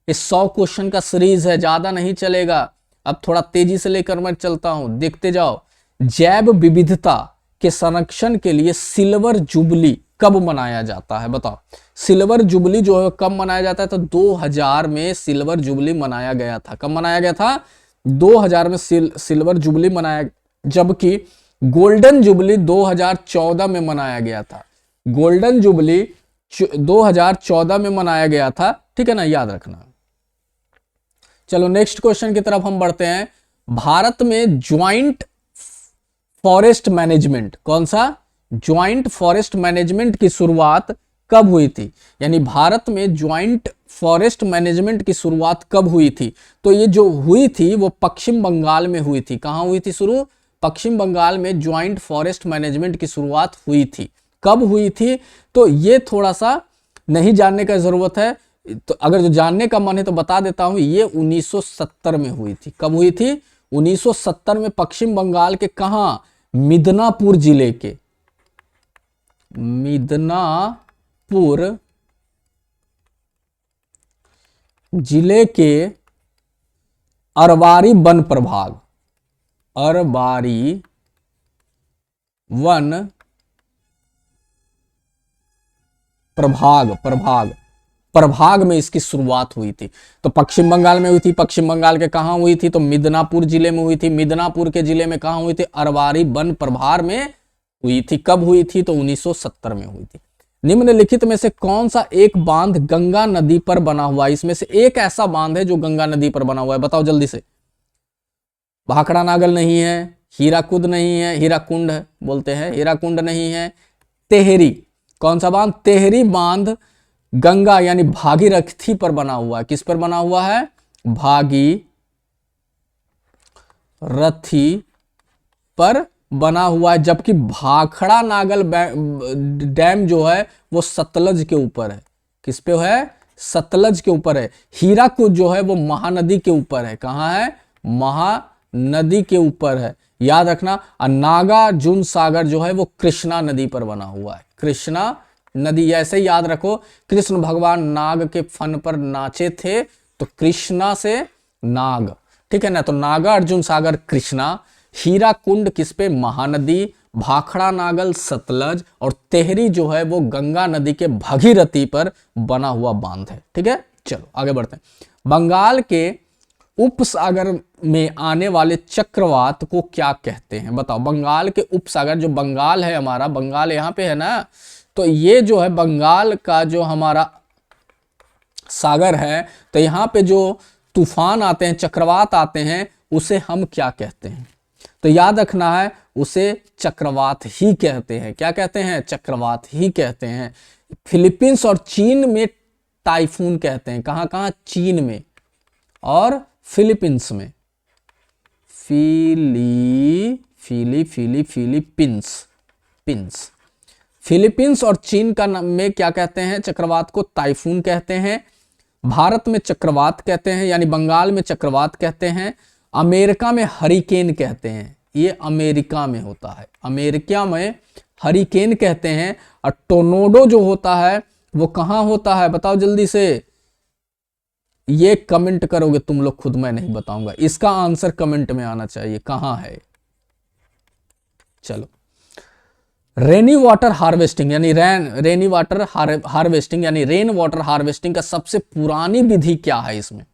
इस 100 क्वेश्चन का सीरीज है, ज्यादा नहीं चलेगा। अब थोड़ा तेजी से लेकर मैं चलता हूं, देखते जाओ। जैव विविधता के संरक्षण के लिए सिल्वर जुबली कब मनाया जाता है? बताओ, सिल्वर जुबली जो है कब मनाया जाता है? तो 2000 में सिल्वर जुबली मनाया गया था। कब मनाया गया था? 2000 में सिल्वर जुबली मनाया, जबकि गोल्डन जुबली 2014 में मनाया गया था। गोल्डन जुबली 2014 में मनाया गया था। ठीक है ना, याद रखना। चलो नेक्स्ट क्वेश्चन की तरफ हम बढ़ते हैं। भारत में ज्वाइंट फॉरेस्ट मैनेजमेंट, कौन सा? ज्वाइंट फॉरेस्ट मैनेजमेंट की शुरुआत कब हुई थी? यानी भारत में ज्वाइंट फॉरेस्ट मैनेजमेंट की शुरुआत कब हुई थी? तो ये जो हुई थी वो पश्चिम बंगाल में हुई थी। कहां हुई थी शुरू? पश्चिम बंगाल में ज्वाइंट फॉरेस्ट मैनेजमेंट की शुरुआत हुई थी। कब हुई थी? तो ये थोड़ा सा नहीं जानने का जरूरत है, तो अगर जो जानने का मन है तो बता देता हूं। ये 1970 में हुई थी। कब हुई थी? 1970 में पश्चिम बंगाल के कहां? मिदनापुर जिले के, मिदनापुर जिले के अरबारी वन प्रभाग, अरबारी वन प्रभाग में इसकी शुरुआत हुई थी। तो पश्चिम बंगाल में हुई थी। पश्चिम बंगाल के कहां हुई थी? तो मिदनापुर जिले में हुई थी। मिदनापुर के जिले में कहां हुई थी? अरबारी वन प्रभाग में हुई थी। कब हुई थी? तो 1970 में हुई थी। निम्नलिखित में से कौन सा एक बांध गंगा नदी पर बना हुआ है? इसमें से एक ऐसा बांध है जो गंगा नदी पर बना हुआ है, बताओ जल्दी से। भाखड़ा नागल नहीं है, हीराकुद नहीं है, हीराकुंड बोलते हैं, हीराकुंड नहीं है, तेहरी। कौन सा बांध? तेहरी बांध गंगा यानी भागीरथी पर बना हुआ है। किस पर बना हुआ है? भागीरथी पर बना हुआ है। जबकि भाखड़ा नागल डैम जो है वो सतलज के ऊपर है। किस पे है? सतलज के ऊपर है। हीराकुद जो है वो महानदी के ऊपर है। कहां है? महानदी के ऊपर है, याद रखना। और नागार्जुन सागर जो है वो कृष्णा नदी पर बना हुआ है। कृष्णा नदी, ऐसे ही याद रखो, कृष्ण भगवान नाग के फन पर नाचे थे, तो कृष्णा से नाग, ठीक है ना। तो नागार्जुन सागर कृष्णा, हीराकुंड किस पे? महानदी, भाखड़ा नागल सतलज, और तेहरी जो है वो गंगा नदी के भागीरथी पर बना हुआ बांध है। ठीक है, चलो आगे बढ़ते हैं। बंगाल के उपसागर में आने वाले चक्रवात को क्या कहते हैं? बताओ। बंगाल के उपसागर, जो बंगाल है हमारा, बंगाल यहां पे है ना, तो ये जो है बंगाल का जो हमारा सागर है, तो यहां पे जो तूफान आते हैं, चक्रवात आते हैं, उसे हम क्या कहते हैं? तो याद रखना है, उसे चक्रवात ही कहते हैं। क्या कहते हैं? चक्रवात ही कहते हैं। फिलीपींस और चीन में टाइफून कहते हैं। कहां कहां? चीन में और फिलीपींस में। फिलीपींस और चीन का नाम में क्या कहते हैं? चक्रवात को टाइफून कहते हैं। भारत में चक्रवात कहते हैं, यानी बंगाल में चक्रवात कहते हैं। अमेरिका में हरिकेन कहते हैं। ये अमेरिका में होता है, अमेरिका में हरिकेन कहते हैं। और टोर्नेडो जो होता है वो कहां होता है? बताओ जल्दी से। ये कमेंट करोगे तुम लोग खुद, मैं नहीं बताऊंगा। इसका आंसर कमेंट में आना चाहिए, कहां है। चलो, रेनी वाटर हार्वेस्टिंग यानी रेनी वाटर हार्वेस्टिंग यानी रेन वाटर हार्वेस्टिंग का सबसे पुरानी विधि क्या है? इसमें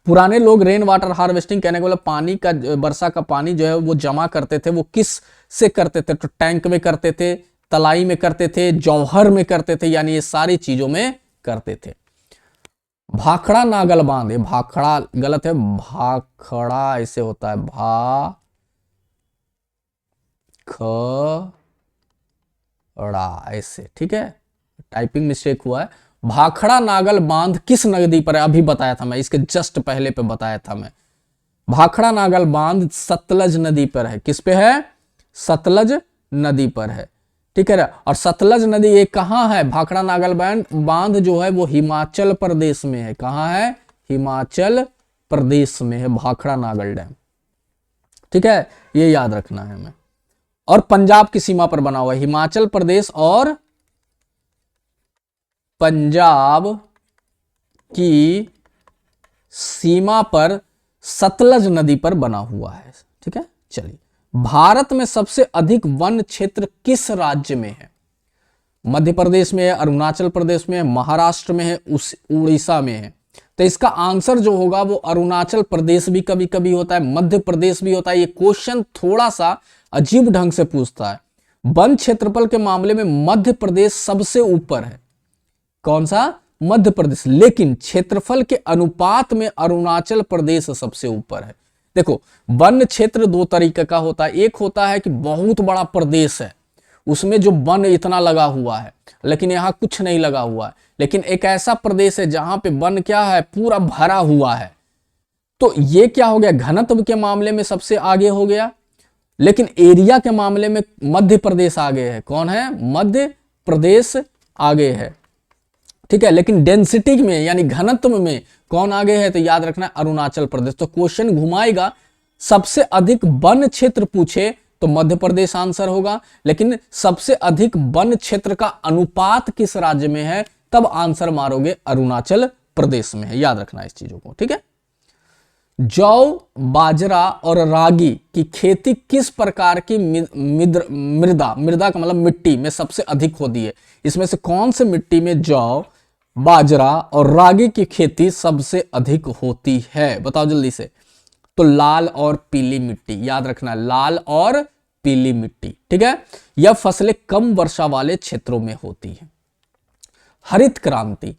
पुराने लोग रेन वाटर हार्वेस्टिंग कहने के मतलब पानी का, वर्षा का पानी जो है वो जमा करते थे। वो किस से करते थे? तो टैंक में करते थे, तलाई में करते थे, जौहर में करते थे, यानी ये सारी चीजों में करते थे। भाखड़ा नागल बांध, भाखड़ा गलत है, भाखड़ा ऐसे होता है, भाखड़ा ऐसे, ठीक है, टाइपिंग मिस्टेक हुआ है। भाखड़ा नागल बांध किस नदी पर है? अभी बताया था मैं, इसके जस्ट पहले पे बताया था मैं। भाखड़ा नागल बांध सतलज नदी पर है। किस पे है? सतलज नदी पर है, ठीक है। और सतलज नदी ये कहां है? भाखड़ा नागल बांध जो है वो हिमाचल प्रदेश में है। कहां है? हिमाचल प्रदेश में है भाखड़ा नागल डैम, ठीक है, ये याद रखना है हमें। और पंजाब की सीमा पर बना हुआ है। हिमाचल प्रदेश और पंजाब की सीमा पर सतलज नदी पर बना हुआ है, ठीक है। चलिए, भारत में सबसे अधिक वन क्षेत्र किस राज्य में है? मध्य प्रदेश में है, अरुणाचल प्रदेश में है, महाराष्ट्र में है, उड़ीसा में है। तो इसका आंसर जो होगा वो अरुणाचल प्रदेश भी कभी कभी होता है, मध्य प्रदेश भी होता है। ये क्वेश्चन थोड़ा सा अजीब ढंग से पूछता है। वन क्षेत्रफल के मामले में मध्य प्रदेश सबसे ऊपर है। कौन सा? मध्य प्रदेश। लेकिन क्षेत्रफल के अनुपात में अरुणाचल प्रदेश सबसे ऊपर है। देखो, वन क्षेत्र दो तरीके का होता है। एक होता है कि बहुत बड़ा प्रदेश है, उसमें जो वन इतना लगा हुआ है, लेकिन यहां कुछ नहीं लगा हुआ है। लेकिन एक ऐसा प्रदेश है जहां पे वन क्या है? पूरा भरा हुआ है। तो ये क्या हो गया? घनत्व के मामले में सबसे आगे हो गया, लेकिन एरिया के मामले में मध्य प्रदेश आगे है। कौन है? मध्य प्रदेश आगे है, ठीक है। लेकिन डेंसिटी में यानी घनत्व में कौन आगे है? तो याद रखना अरुणाचल प्रदेश। तो क्वेश्चन घुमाएगा, सबसे अधिक वन क्षेत्र पूछे तो मध्य प्रदेश आंसर होगा। लेकिन सबसे अधिक वन क्षेत्र का अनुपात किस राज्य में है, तब आंसर मारोगे अरुणाचल प्रदेश में है। याद रखना इस चीजों को, ठीक है। जौ, बाजरा और रागी की खेती किस प्रकार की मृदा का मतलब मिट्टी में सबसे अधिक होती है? इसमें से कौन से मिट्टी में जौ, बाजरा और रागी की खेती सबसे अधिक होती है? बताओ जल्दी से। तो लाल और पीली मिट्टी, याद रखना, लाल और पीली मिट्टी, ठीक है। यह फसलें कम वर्षा वाले क्षेत्रों में होती है। हरित क्रांति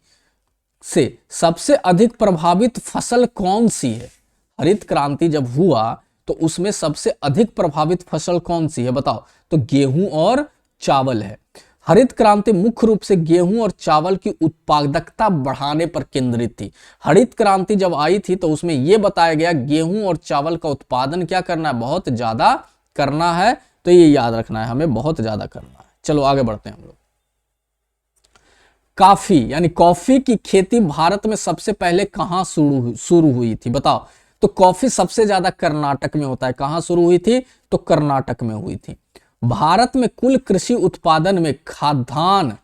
से सबसे अधिक प्रभावित फसल कौन सी है? हरित क्रांति जब हुआ तो उसमें सबसे अधिक प्रभावित फसल कौन सी है? बताओ। तो गेहूं और चावल है। हरित क्रांति मुख्य रूप से गेहूं और चावल की उत्पादकता बढ़ाने पर केंद्रित थी। हरित क्रांति जब आई थी तो उसमें यह बताया गया गेहूं और चावल का उत्पादन क्या करना है? बहुत ज्यादा करना है। तो ये याद रखना है हमें, बहुत ज्यादा करना है। चलो आगे बढ़ते हैं हम लोग। काफी यानी कॉफी की खेती भारत में सबसे पहले कहां शुरू हुई थी? बताओ। तो कॉफी सबसे ज्यादा कर्नाटक में होता है। कहां शुरू हुई थी? तो कर्नाटक में हुई थी। भारत में कुल कृषि उत्पादन में खाद्यान्न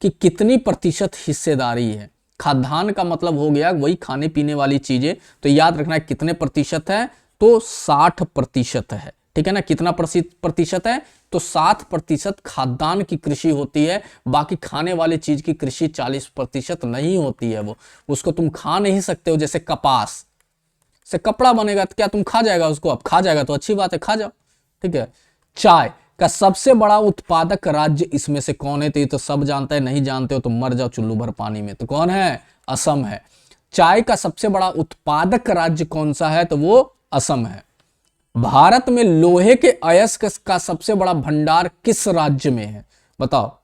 की कितनी प्रतिशत हिस्सेदारी है? खाद्यान्न का मतलब हो गया वही खाने पीने वाली चीजें। तो याद रखना है कितने प्रतिशत है? तो 60% है, ठीक है ना। कितना प्रतिशत है? तो 60% खाद्यान्न की कृषि होती है। बाकी खाने वाली चीज की कृषि 40% नहीं होती है। वो उसको तुम खा नहीं सकते हो। जैसे कपास से कपड़ा बनेगा तो क्या तुम खा जाएगा उसको? अब खा जाएगा तो अच्छी बात है, खा जाओ, ठीक है। चाय का सबसे बड़ा उत्पादक राज्य इसमें से कौन है? तो ये तो सब जानते हैं, नहीं जानते हो तो मर जाओ चुल्लू भर पानी में। तो कौन है? असम है। चाय का सबसे बड़ा उत्पादक राज्य कौन सा है? तो वो असम है। भारत में लोहे के अयस्क का सबसे बड़ा भंडार किस राज्य में है? बताओ।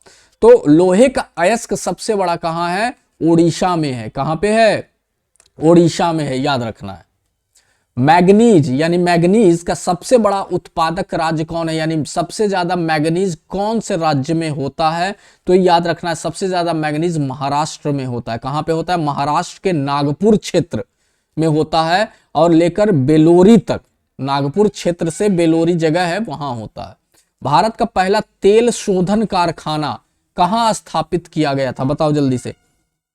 तो लोहे का अयस्क सबसे बड़ा कहां है? ओडिशा में है। कहां पे है? ओडिशा में है, याद रखना है। मैग्नीज यानी मैग्नीज का सबसे बड़ा उत्पादक राज्य कौन है? यानी सबसे ज्यादा मैग्नीज कौन से राज्य में होता है? तो याद रखना है सबसे ज्यादा मैग्नीज महाराष्ट्र में होता है। कहां पे होता है? महाराष्ट्र के नागपुर क्षेत्र में होता है और लेकर बेलोरी तक, नागपुर क्षेत्र से बेलोरी जगह है वहां होता है। भारत का पहला तेल शोधन कारखाना कहां स्थापित किया गया था? बताओ जल्दी से।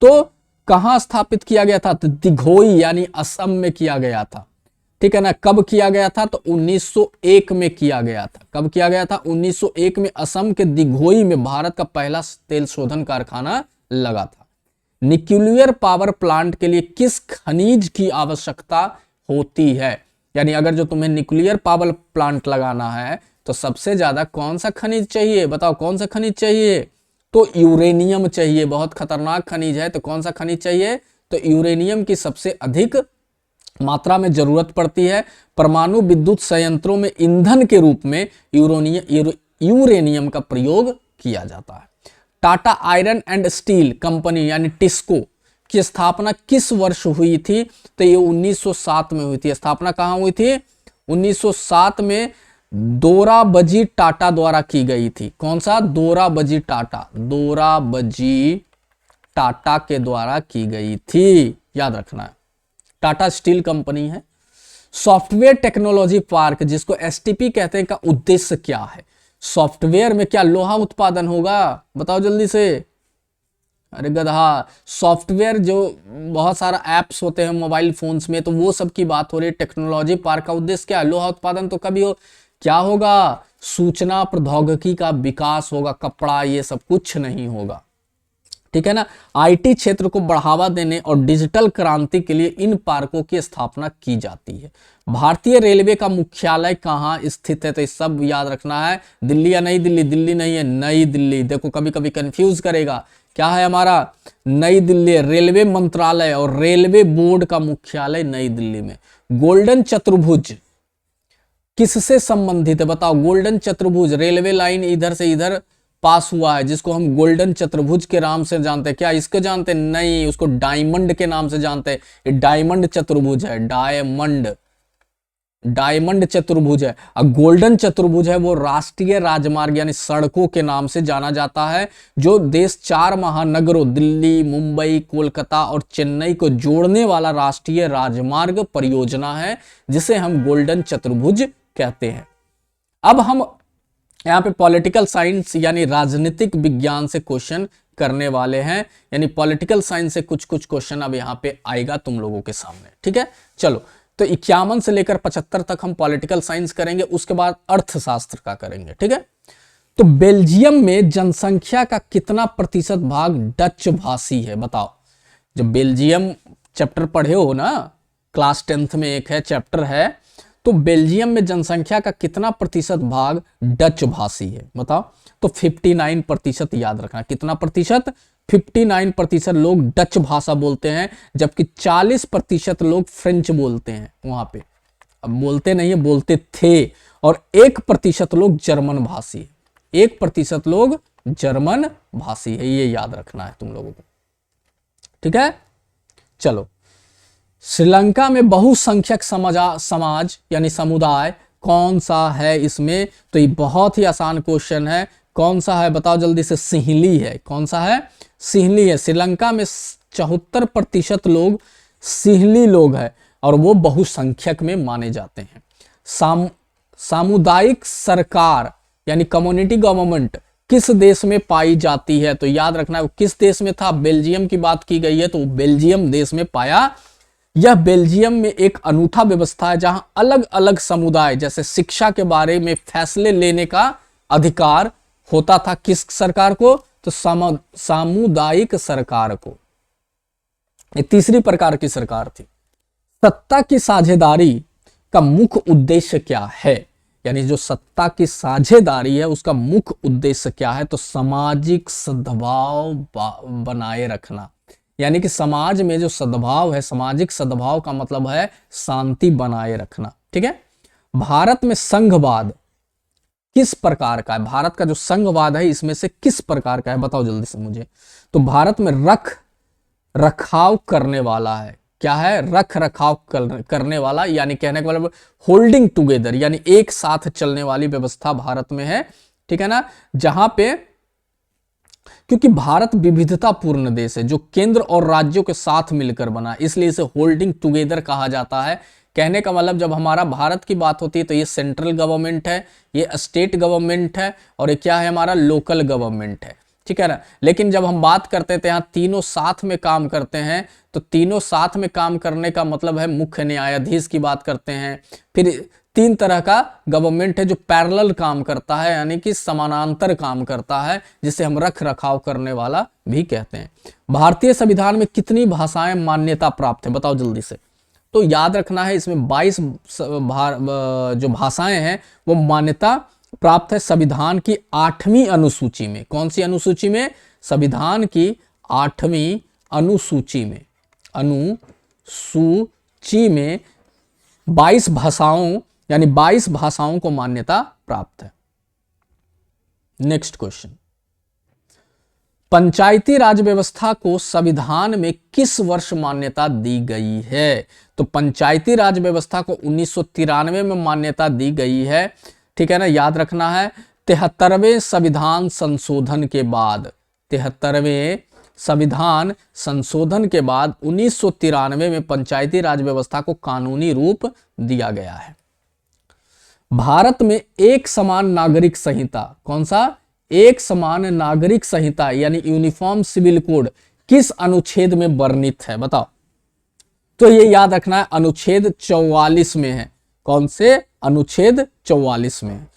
तो कहां स्थापित किया गया था? तो दिघोई यानी असम में किया गया था, ठीक है ना। कब किया गया था? तो 1901 में किया गया था। कब किया गया था? 1901 में असम के दिघोई में भारत का पहला तेल शोधन कारखाना लगा था। न्यूक्लियर पावर प्लांट के लिए किस खनिज की आवश्यकता होती है? यानी अगर जो तुम्हें न्यूक्लियर पावर प्लांट लगाना है तो सबसे ज्यादा कौन सा खनिज चाहिए? बताओ कौन सा खनिज चाहिए? तो यूरेनियम चाहिए। बहुत खतरनाक खनिज है। तो कौन सा खनिज चाहिए? तो यूरेनियम की सबसे अधिक मात्रा में जरूरत पड़ती है। परमाणु विद्युत संयंत्रों में ईंधन के रूप में यूरेनियम का प्रयोग किया जाता है। Tata iron and steel company यानी टिस्को की स्थापना किस वर्ष हुई थी? तो ये 1907 में हुई थी। स्थापना कहां हुई थी? 1907 में दोराबजी टाटा द्वारा की गई थी। कौन सा? दोराबजी टाटा। दोराबजी टाटा के द्वारा की गई थी, याद रखना है। टाटा स्टील कंपनी है। सॉफ्टवेयर टेक्नोलॉजी पार्क जिसको एसटीपी कहते हैं का उद्देश्य क्या है? सॉफ्टवेयर में क्या लोहा उत्पादन होगा? बताओ जल्दी से। अरे गधा, सॉफ्टवेयर जो बहुत सारा एप्स होते हैं मोबाइल फोन्स में, तो वो सब की बात हो रही है। टेक्नोलॉजी पार्क का उद्देश्य क्या है? लोहा उत्पादन तो कभी हो, क्या होगा? सूचना प्रौद्योगिकी का विकास होगा। कपड़ा ये सब कुछ नहीं होगा, ठीक है ना। आईटी क्षेत्र को बढ़ावा देने और डिजिटल क्रांति के लिए इन पार्कों की स्थापना की जाती है। भारतीय रेलवे का मुख्यालय कहाँ स्थित है? तो इस सब याद रखना है। दिल्ली या नई दिल्ली? दिल्ली नहीं है, नई दिल्ली। देखो कभी कभी कंफ्यूज करेगा। क्या है हमारा? नई दिल्ली। रेलवे मंत्रालय और रेलवे बोर्ड का मुख्यालय नई दिल्ली में। गोल्डन चतुर्भुज किससे संबंधित है? बताओ। गोल्डन चतुर्भुज रेलवे लाइन इधर से इधर पास हुआ है, जिसको हम गोल्डन चतुर्भुज के नाम से जानते हैं। क्या इसको जानते हैं? नहीं, उसको डायमंड के नाम से जानते हैं। ये डायमंड चतुर्भुज है। डायमंड चतुर्भुज है। और गोल्डन चतुर्भुज है वो राष्ट्रीय राजमार्ग यानी सड़कों के नाम से जाना जाता है, जो देश 4 महानगरों दिल्ली, मुंबई, कोलकाता और चेन्नई को जोड़ने वाला राष्ट्रीय राजमार्ग परियोजना है, जिसे हम गोल्डन चतुर्भुज कहते हैं। अब हम यहाँ पे पॉलिटिकल साइंस यानी राजनीतिक विज्ञान से क्वेश्चन करने वाले हैं, यानी पॉलिटिकल साइंस से कुछ कुछ क्वेश्चन अब यहाँ पे आएगा तुम लोगों के सामने। ठीक है, चलो तो 51 से लेकर 75 तक हम पॉलिटिकल साइंस करेंगे, उसके बाद अर्थशास्त्र का करेंगे। ठीक है, तो बेल्जियम में जनसंख्या का कितना प्रतिशत भाग डच भाषी है? बताओ। जब बेल्जियम चैप्टर पढ़े हो ना, क्लास 10th में एक है चैप्टर है, तो बेल्जियम में जनसंख्या का कितना प्रतिशत भाग डच भाषी है? बताओ। तो 59% याद रखना। कितना प्रतिशत? 59% लोग डच भाषा बोलते हैं, जबकि 40% लोग फ्रेंच बोलते हैं वहां पे। अब बोलते नहीं है, बोलते थे। और 1% लोग जर्मन भाषी है। 1% लोग जर्मन भाषी है, ये याद रखना है तुम लोगों को। ठीक है, चलो। श्रीलंका में बहुसंख्यक समाज यानी समुदाय कौन सा है इसमें? तो ये बहुत ही आसान क्वेश्चन है। कौन सा है बताओ जल्दी से? सिंहली है। कौन सा है? सिंहली है। श्रीलंका में 74% लोग सिंहली लोग हैं और वो बहुसंख्यक में माने जाते हैं। सामुदायिक सरकार यानी कम्युनिटी गवर्नमेंट किस देश में पाई जाती है? तो याद रखना है किस देश में था। बेल्जियम की बात की गई है तो बेल्जियम देश में पाया। यह बेल्जियम में एक अनूठा व्यवस्था है जहां अलग अलग समुदाय जैसे शिक्षा के बारे में फैसले लेने का अधिकार होता था। किस सरकार को? तो सामुदायिक सरकार को। ये तीसरी प्रकार की सरकार थी। सत्ता की साझेदारी का मुख्य उद्देश्य क्या है? यानी जो सत्ता की साझेदारी है उसका मुख्य उद्देश्य क्या है? तो सामाजिक सद्भाव बनाए रखना। यानी कि समाज में जो सद्भाव है, सामाजिक सद्भाव का मतलब है शांति बनाए रखना। ठीक है, भारत में संघवाद किस प्रकार का है? भारत का जो संघवाद है इसमें से किस प्रकार का है? बताओ जल्दी से मुझे। तो भारत में रख रखाव करने वाला है। क्या है? रख रखाव करने वाला, यानी कहने का मतलब होल्डिंग टुगेदर, यानी एक साथ चलने वाली व्यवस्था भारत में है। ठीक है ना, जहां पे क्योंकि भारत विविधतापूर्ण देश है जो केंद्र और राज्यों के साथ मिलकर बना, इसलिए इसे होल्डिंग टुगेदर कहा जाता है। कहने का मतलब जब हमारा भारत की बात होती है तो ये सेंट्रल गवर्नमेंट है, ये स्टेट गवर्नमेंट है और ये क्या है? हमारा लोकल गवर्नमेंट है। ठीक है ना, लेकिन जब हम बात करते हैं तो यहाँ तीनों साथ में काम करते हैं। तो तीनों साथ में काम करने का मतलब है मुख्य न्यायाधीश की बात करते हैं। फिर 3 तरह का गवर्नमेंट है जो पैरेलल काम करता है, यानी कि समानांतर काम करता है, जिसे हम रख रखाव करने वाला भी कहते हैं। भारतीय संविधान में कितनी भाषाएं मान्यता प्राप्त है? बताओ जल्दी से। तो याद रखना है इसमें 22 जो भाषाएं हैं वो मान्यता प्राप्त है संविधान की 8वीं अनुसूची में। कौन सी अनुसूची में? संविधान की 8वीं अनुसूची में। अनुसूची में 22 भाषाओं यानी 22 भाषाओं को मान्यता प्राप्त है। नेक्स्ट क्वेश्चन, पंचायती राज व्यवस्था को संविधान में किस वर्ष मान्यता दी गई है? तो पंचायती राज व्यवस्था को 1993 में मान्यता दी गई है। ठीक है ना, याद रखना है 73वें संविधान संशोधन के बाद, 73वें संविधान संशोधन के बाद 1993 में पंचायती राज व्यवस्था को कानूनी रूप दिया गया है। भारत में एक समान नागरिक संहिता, कौन सा? एक समान नागरिक संहिता यानी यूनिफॉर्म सिविल कोड किस अनुच्छेद में वर्णित है? बताओ। तो ये याद रखना है अनुच्छेद 44 में है। कौन से? अनुच्छेद 44 में।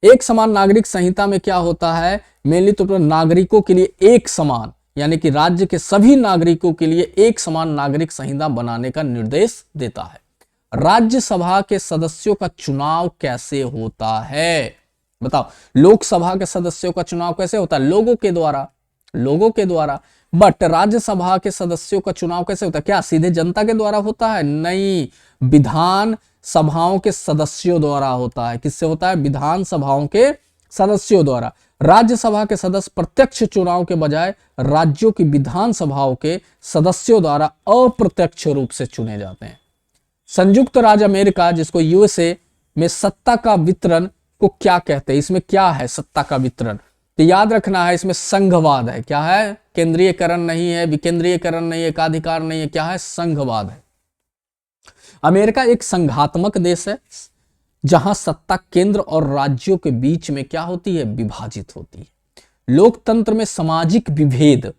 एक समान नागरिक संहिता में क्या होता है? मेनली तो नागरिकों के लिए एक समान, यानी कि राज्य के सभी नागरिकों के लिए एक समान नागरिक संहिता बनाने का निर्देश देता है। राज्यसभा के सदस्यों का चुनाव कैसे होता है? बताओ। लोकसभा के सदस्यों का चुनाव कैसे होता है? लोगों के द्वारा, लोगों के द्वारा। बट राज्यसभा के सदस्यों का चुनाव कैसे होता है? क्या सीधे जनता के द्वारा होता है? नहीं, विधान सभाओं के सदस्यों द्वारा होता है। किससे होता है? विधान सभाओं के सदस्यों द्वारा। राज्यसभा के सदस्य प्रत्यक्ष चुनाव के बजाय राज्यों की विधान सभाओं के सदस्यों द्वारा अप्रत्यक्ष रूप से चुने जाते हैं। संयुक्त राज्य अमेरिका, जिसको यूएसए में सत्ता का वितरण को क्या कहते हैं? इसमें क्या है सत्ता का वितरण? तो याद रखना है इसमें संघवाद है। क्या है? केंद्रीयकरण नहीं है, विकेंद्रीयकरण नहीं है, एकाधिकार नहीं है। क्या है? संघवाद है। अमेरिका एक संघात्मक देश है। जहां सत्ता केंद्र और राज्यों के बीच में क्या होती है, विभाजित होती है। लोकतंत्र में सामाजिक विभेद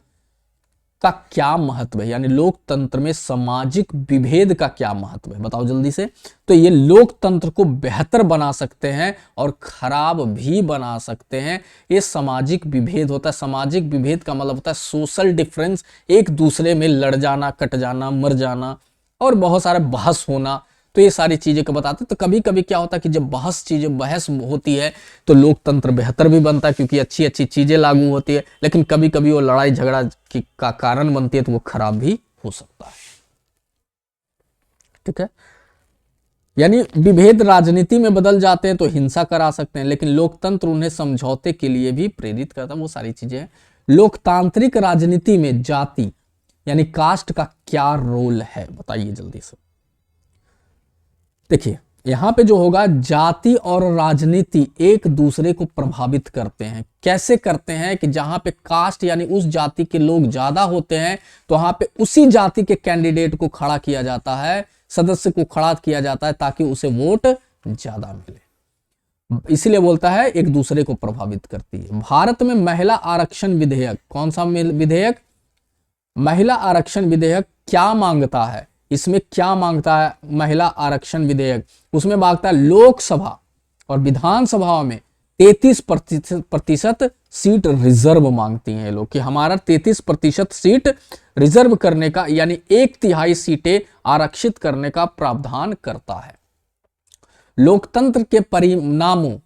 का क्या महत्व है, यानी लोकतंत्र में सामाजिक विभेद का क्या महत्व है, बताओ जल्दी से। तो ये लोकतंत्र को बेहतर बना सकते हैं और खराब भी बना सकते हैं। ये सामाजिक विभेद होता है। सामाजिक विभेद का मतलब होता है सोशल डिफरेंस, एक दूसरे में लड़ जाना, कट जाना, मर जाना और बहुत सारा बहस होना। तो ये सारी चीजें को बताते हैं। तो कभी कभी क्या होता है कि जब बहस होती है तो लोकतंत्र बेहतर भी बनता है, क्योंकि अच्छी अच्छी चीजें लागू होती है। लेकिन कभी कभी वो लड़ाई झगड़ा का कारण बनती है तो वो खराब भी हो सकता है। ठीक है, यानी विभेद राजनीति में बदल जाते हैं तो हिंसा करा सकते हैं, लेकिन लोकतंत्र उन्हें समझौते के लिए भी प्रेरित करता है। वो सारी चीजें। लोकतांत्रिक राजनीति में जाति यानी कास्ट का क्या रोल है, बताइए जल्दी से। देखिए यहां पे जो होगा, जाति और राजनीति एक दूसरे को प्रभावित करते हैं। कैसे करते हैं कि जहां पे कास्ट यानी उस जाति के लोग ज्यादा होते हैं तो वहां पे उसी जाति के कैंडिडेट को खड़ा किया जाता है, सदस्य को खड़ा किया जाता है ताकि उसे वोट ज्यादा मिले। इसीलिए बोलता है एक दूसरे को प्रभावित करती है। भारत में महिला आरक्षण विधेयक, कौन सा विधेयक, महिला आरक्षण विधेयक क्या मांगता है, इसमें क्या मांगता है महिला आरक्षण विधेयक, उसमें मांगता है लोकसभा और विधानसभा में 33% सीट रिजर्व मांगती हैं लोग, कि हमारा 33% सीट रिजर्व करने का यानी 1/3 सीटें आरक्षित करने का प्रावधान करता है। लोकतंत्र के परिणामों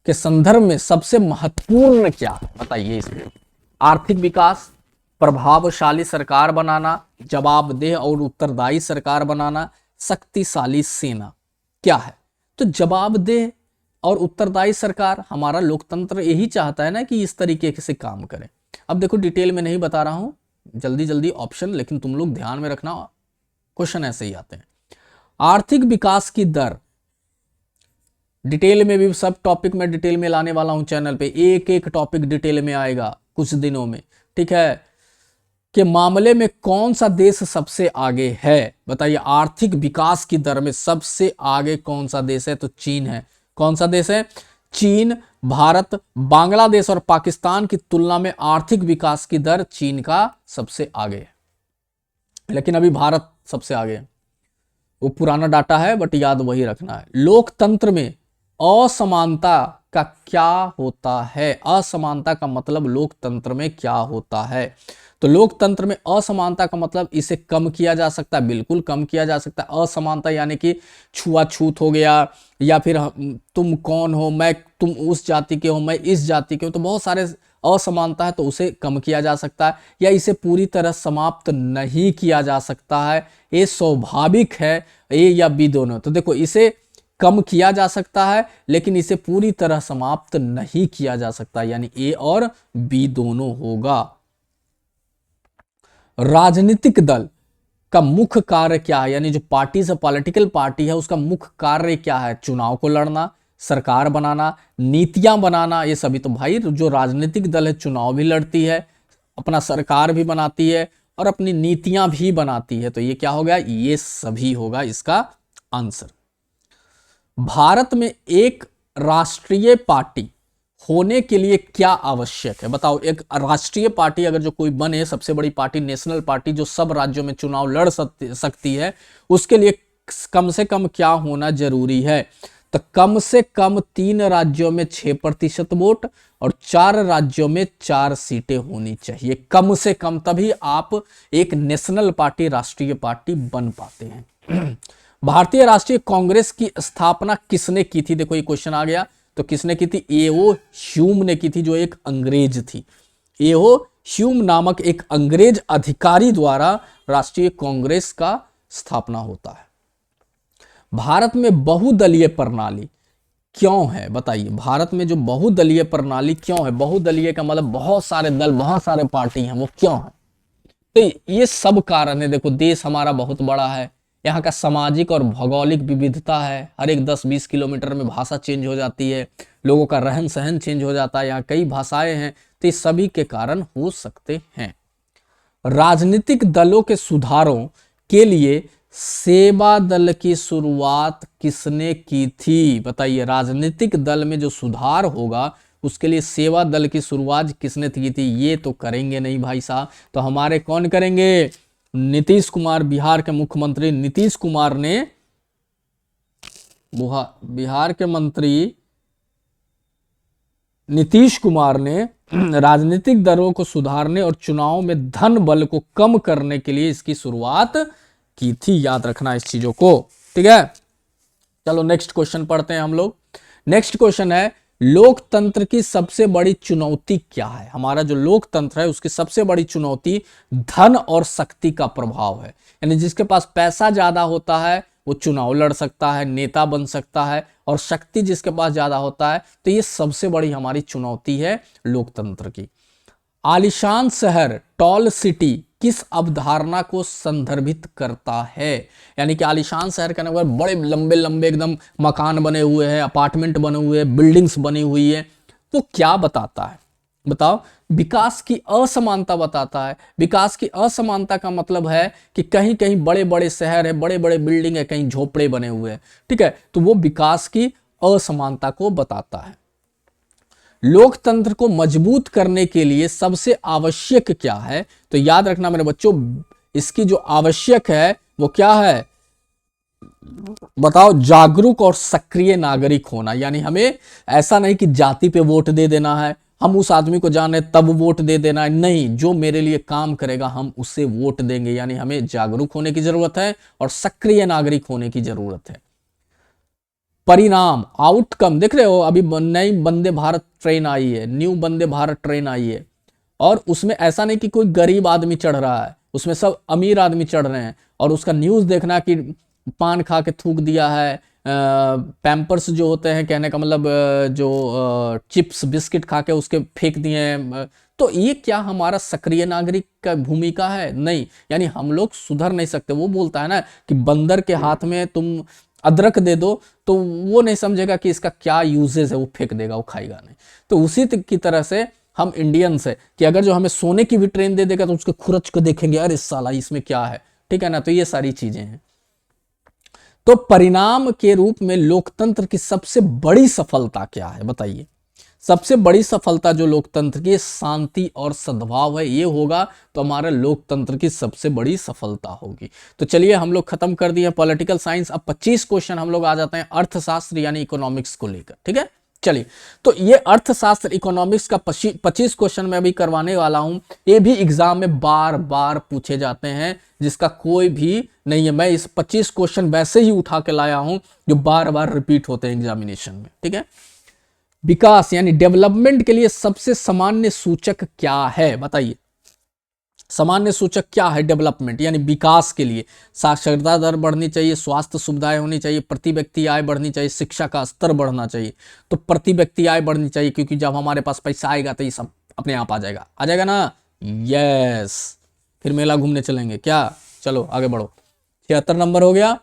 के संदर्भ में सबसे महत्वपूर्ण क्या है, बताइए इसमें। आर्थिक विकास, प्रभावशाली सरकार बनाना, जवाबदेह और उत्तरदायी सरकार बनाना, शक्तिशाली सेना। क्या है, तो जवाबदेह और उत्तरदायी सरकार। हमारा लोकतंत्र यही चाहता है ना कि इस तरीके से काम करें। अब देखो डिटेल में नहीं बता रहा हूं, जल्दी जल्दी ऑप्शन, लेकिन तुम लोग ध्यान में रखना, क्वेश्चन ऐसे ही आते हैं। आर्थिक विकास की दर, डिटेल में भी सब टॉपिक में डिटेल में लाने वाला हूं चैनल पे, एक एक टॉपिक डिटेल में आएगा कुछ दिनों में। ठीक है, के मामले में कौन सा देश सबसे आगे है, बताइए। आर्थिक विकास की दर में सबसे आगे कौन सा देश है, तो चीन है। कौन सा देश है, चीन। भारत, बांग्लादेश और पाकिस्तान की तुलना में आर्थिक विकास की दर चीन का सबसे आगे है, लेकिन अभी भारत सबसे आगे है। वो पुराना डाटा है बट याद वही रखना है। लोकतंत्र में असमानता का क्या होता है, असमानता का मतलब लोकतंत्र में क्या होता है, तो लोकतंत्र में असमानता का मतलब इसे कम किया जा सकता है, बिल्कुल कम किया जा सकता है। असमानता यानी कि छुआछूत हो गया, या फिर तुम कौन हो, मैं, तुम उस जाति के हो, मैं इस जाति के हो, तो बहुत सारे असमानता है, तो उसे कम किया जा सकता है, या इसे पूरी तरह समाप्त नहीं किया जा सकता है। ये स्वाभाविक है, ए या बी दोनों। तो देखो इसे कम किया जा सकता है लेकिन इसे पूरी तरह समाप्त नहीं किया जा सकता, यानी ए और बी दोनों होगा। राजनीतिक दल का मुख्य कार्य क्या है, यानी जो पार्टी से पॉलिटिकल पार्टी है उसका मुख्य कार्य क्या है, चुनाव को लड़ना, सरकार बनाना, नीतियां बनाना। ये सभी तो भाई जो राजनीतिक दल है चुनाव भी लड़ती है, अपना सरकार भी बनाती है और अपनी नीतियां भी बनाती है। तो ये क्या होगा, ये सभी होगा इसका आंसर। भारत में एक राष्ट्रीय पार्टी होने के लिए क्या आवश्यक है, बताओ। एक राष्ट्रीय पार्टी अगर जो कोई बने, सबसे बड़ी पार्टी नेशनल पार्टी जो सब राज्यों में चुनाव लड़ सकती है, उसके लिए कम से कम क्या होना जरूरी है, तो कम से कम 3 राज्यों में 6% वोट और 4 राज्यों में 4 सीटें होनी चाहिए, कम से कम। तभी आप एक नेशनल पार्टी, राष्ट्रीय पार्टी बन पाते हैं। भारतीय राष्ट्रीय कांग्रेस की स्थापना किसने की थी, देखो ये क्वेश्चन आ गया, तो किसने की थी, ए.ओ. ह्यूम ने की थी, जो एक अंग्रेज थी। ए.ओ. ह्यूम नामक एक अंग्रेज अधिकारी द्वारा राष्ट्रीय कांग्रेस का स्थापना होता है। भारत में बहुदलीय प्रणाली क्यों है, बताइए। भारत में जो बहुदलीय प्रणाली क्यों है, बहुदलीय का मतलब बहुत सारे दल, बहुत सारे पार्टी हैं, वो क्यों है, तो ये सब कारण है। देखो देश हमारा बहुत बड़ा है, यहाँ का सामाजिक और भौगोलिक विविधता है, हर एक 10-20 किलोमीटर में भाषा चेंज हो जाती है, लोगों का रहन सहन चेंज हो जाता है, यहाँ कई भाषाएं हैं, तो ये सभी के कारण हो सकते हैं। राजनीतिक दलों के सुधारों के लिए सेवा दल की शुरुआत किसने की थी? बताइए, राजनीतिक दल में जो सुधार होगा उसके लिए सेवा दल की शुरुआत किसने की थी? ये तो करेंगे नहीं भाई साहब, तो हमारे कौन करेंगे? नीतीश कुमार, बिहार के मुख्यमंत्री नीतीश कुमार ने, बिहार के मंत्री नीतीश कुमार ने राजनीतिक दलों को सुधारने और चुनाव में धन बल को कम करने के लिए इसकी शुरुआत की थी। याद रखना इस चीजों को, ठीक है। चलो नेक्स्ट क्वेश्चन पढ़ते हैं हम लोग। नेक्स्ट क्वेश्चन है, लोकतंत्र की सबसे बड़ी चुनौती क्या है? हमारा जो लोकतंत्र है उसकी सबसे बड़ी चुनौती धन और शक्ति का प्रभाव है। यानी जिसके पास पैसा ज्यादा होता है वो चुनाव लड़ सकता है, नेता बन सकता है, और शक्ति जिसके पास ज्यादा होता है, तो ये सबसे बड़ी हमारी चुनौती है लोकतंत्र की। आलीशान शहर, टॉल सिटी, किस अवधारणा को संदर्भित करता है? यानी कि आलीशान शहर का मतलब बड़े लंबे लंबे एकदम मकान बने हुए हैं, अपार्टमेंट बने हुए हैं, बिल्डिंग्स बनी हुई है, तो क्या बताता है? बताओ। विकास की असमानता बताता है। विकास की असमानता का मतलब है कि कहीं कहीं बड़े बड़े शहर है, बड़े बड़े बिल्डिंग है, कहीं झोपड़े बने हुए हैं, ठीक है, तो वो विकास की असमानता को बताता है। लोकतंत्र को मजबूत करने के लिए सबसे आवश्यक क्या है? तो याद रखना मेरे बच्चों, इसकी जो आवश्यक है वो क्या है? बताओ। जागरूक और सक्रिय नागरिक होना। यानी हमें ऐसा नहीं कि जाति पे वोट दे देना है, हम उस आदमी को जाने तब वोट दे देना है, नहीं, जो मेरे लिए काम करेगा हम उससे वोट देंगे। यानी हमें जागरूक होने की जरूरत है और सक्रिय नागरिक होने की जरूरत है। परिणाम, आउटकम, देख रहे हो अभी नई वंदे भारत ट्रेन आई है, न्यू वंदे भारत ट्रेन आई है, और उसमें ऐसा नहीं कि कोई गरीब आदमी चढ़ रहा है, उसमें सब अमीर आदमी चढ़ रहे हैं, और उसका न्यूज़ देखना कि पान खा के थूक दिया है, पैम्पर्स जो होते हैं, कहने का मतलब जो चिप्स बिस्किट खा के उसके फेंक दिए हैं, तो ये क्या हमारा सक्रिय नागरिक का भूमिका है? नहीं। यानी हम लोग सुधर नहीं सकते। वो बोलता है ना कि बंदर के हाथ में तुम अदरक दे दो तो वो नहीं समझेगा कि इसका क्या यूजेस है, वो फेंक देगा, वो खाएगा नहीं। तो उसी की तरह से हम इंडियंस है कि अगर जो हमें सोने की भी ट्रेन दे देगा तो उसके खुरच को देखेंगे, अरे साला इसमें क्या है, ठीक है ना। तो ये सारी चीजें हैं। तो परिणाम के रूप में लोकतंत्र की सबसे बड़ी सफलता क्या है? बताइए। सबसे बड़ी सफलता जो लोकतंत्र की शांति और सद्भाव है, ये होगा तो हमारा लोकतंत्र की सबसे बड़ी सफलता होगी। तो चलिए हम लोग खत्म कर दिए पॉलिटिकल साइंस। अब 25 क्वेश्चन हम लोग आ जाते हैं अर्थशास्त्र यानी इकोनॉमिक्स को लेकर, ठीक है। चलिए, तो ये अर्थशास्त्र इकोनॉमिक्स का 25 क्वेश्चन मैं अभी करवाने वाला हूं। ये भी एग्जाम में बार बार पूछे जाते हैं, जिसका कोई भी नहीं है। मैं इस 25 क्वेश्चन वैसे ही उठा के लाया हूं जो बार बार रिपीट होते हैं एग्जामिनेशन में, ठीक है। विकास यानी डेवलपमेंट के लिए सबसे सामान्य सूचक क्या है? बताइए। सामान्य सूचक क्या है डेवलपमेंट यानी विकास के लिए? साक्षरता दर बढ़नी चाहिए, स्वास्थ्य सुविधाएं होनी चाहिए, प्रति व्यक्ति आय बढ़नी चाहिए, शिक्षा का स्तर बढ़ना चाहिए। तो प्रति व्यक्ति आय बढ़नी चाहिए, क्योंकि जब हमारे पास पैसा आएगा तो ये सब अपने आप आ जाएगा ना। यस, फिर मेला घूमने चलेंगे क्या? चलो आगे बढ़ो। 76 नंबर हो गया।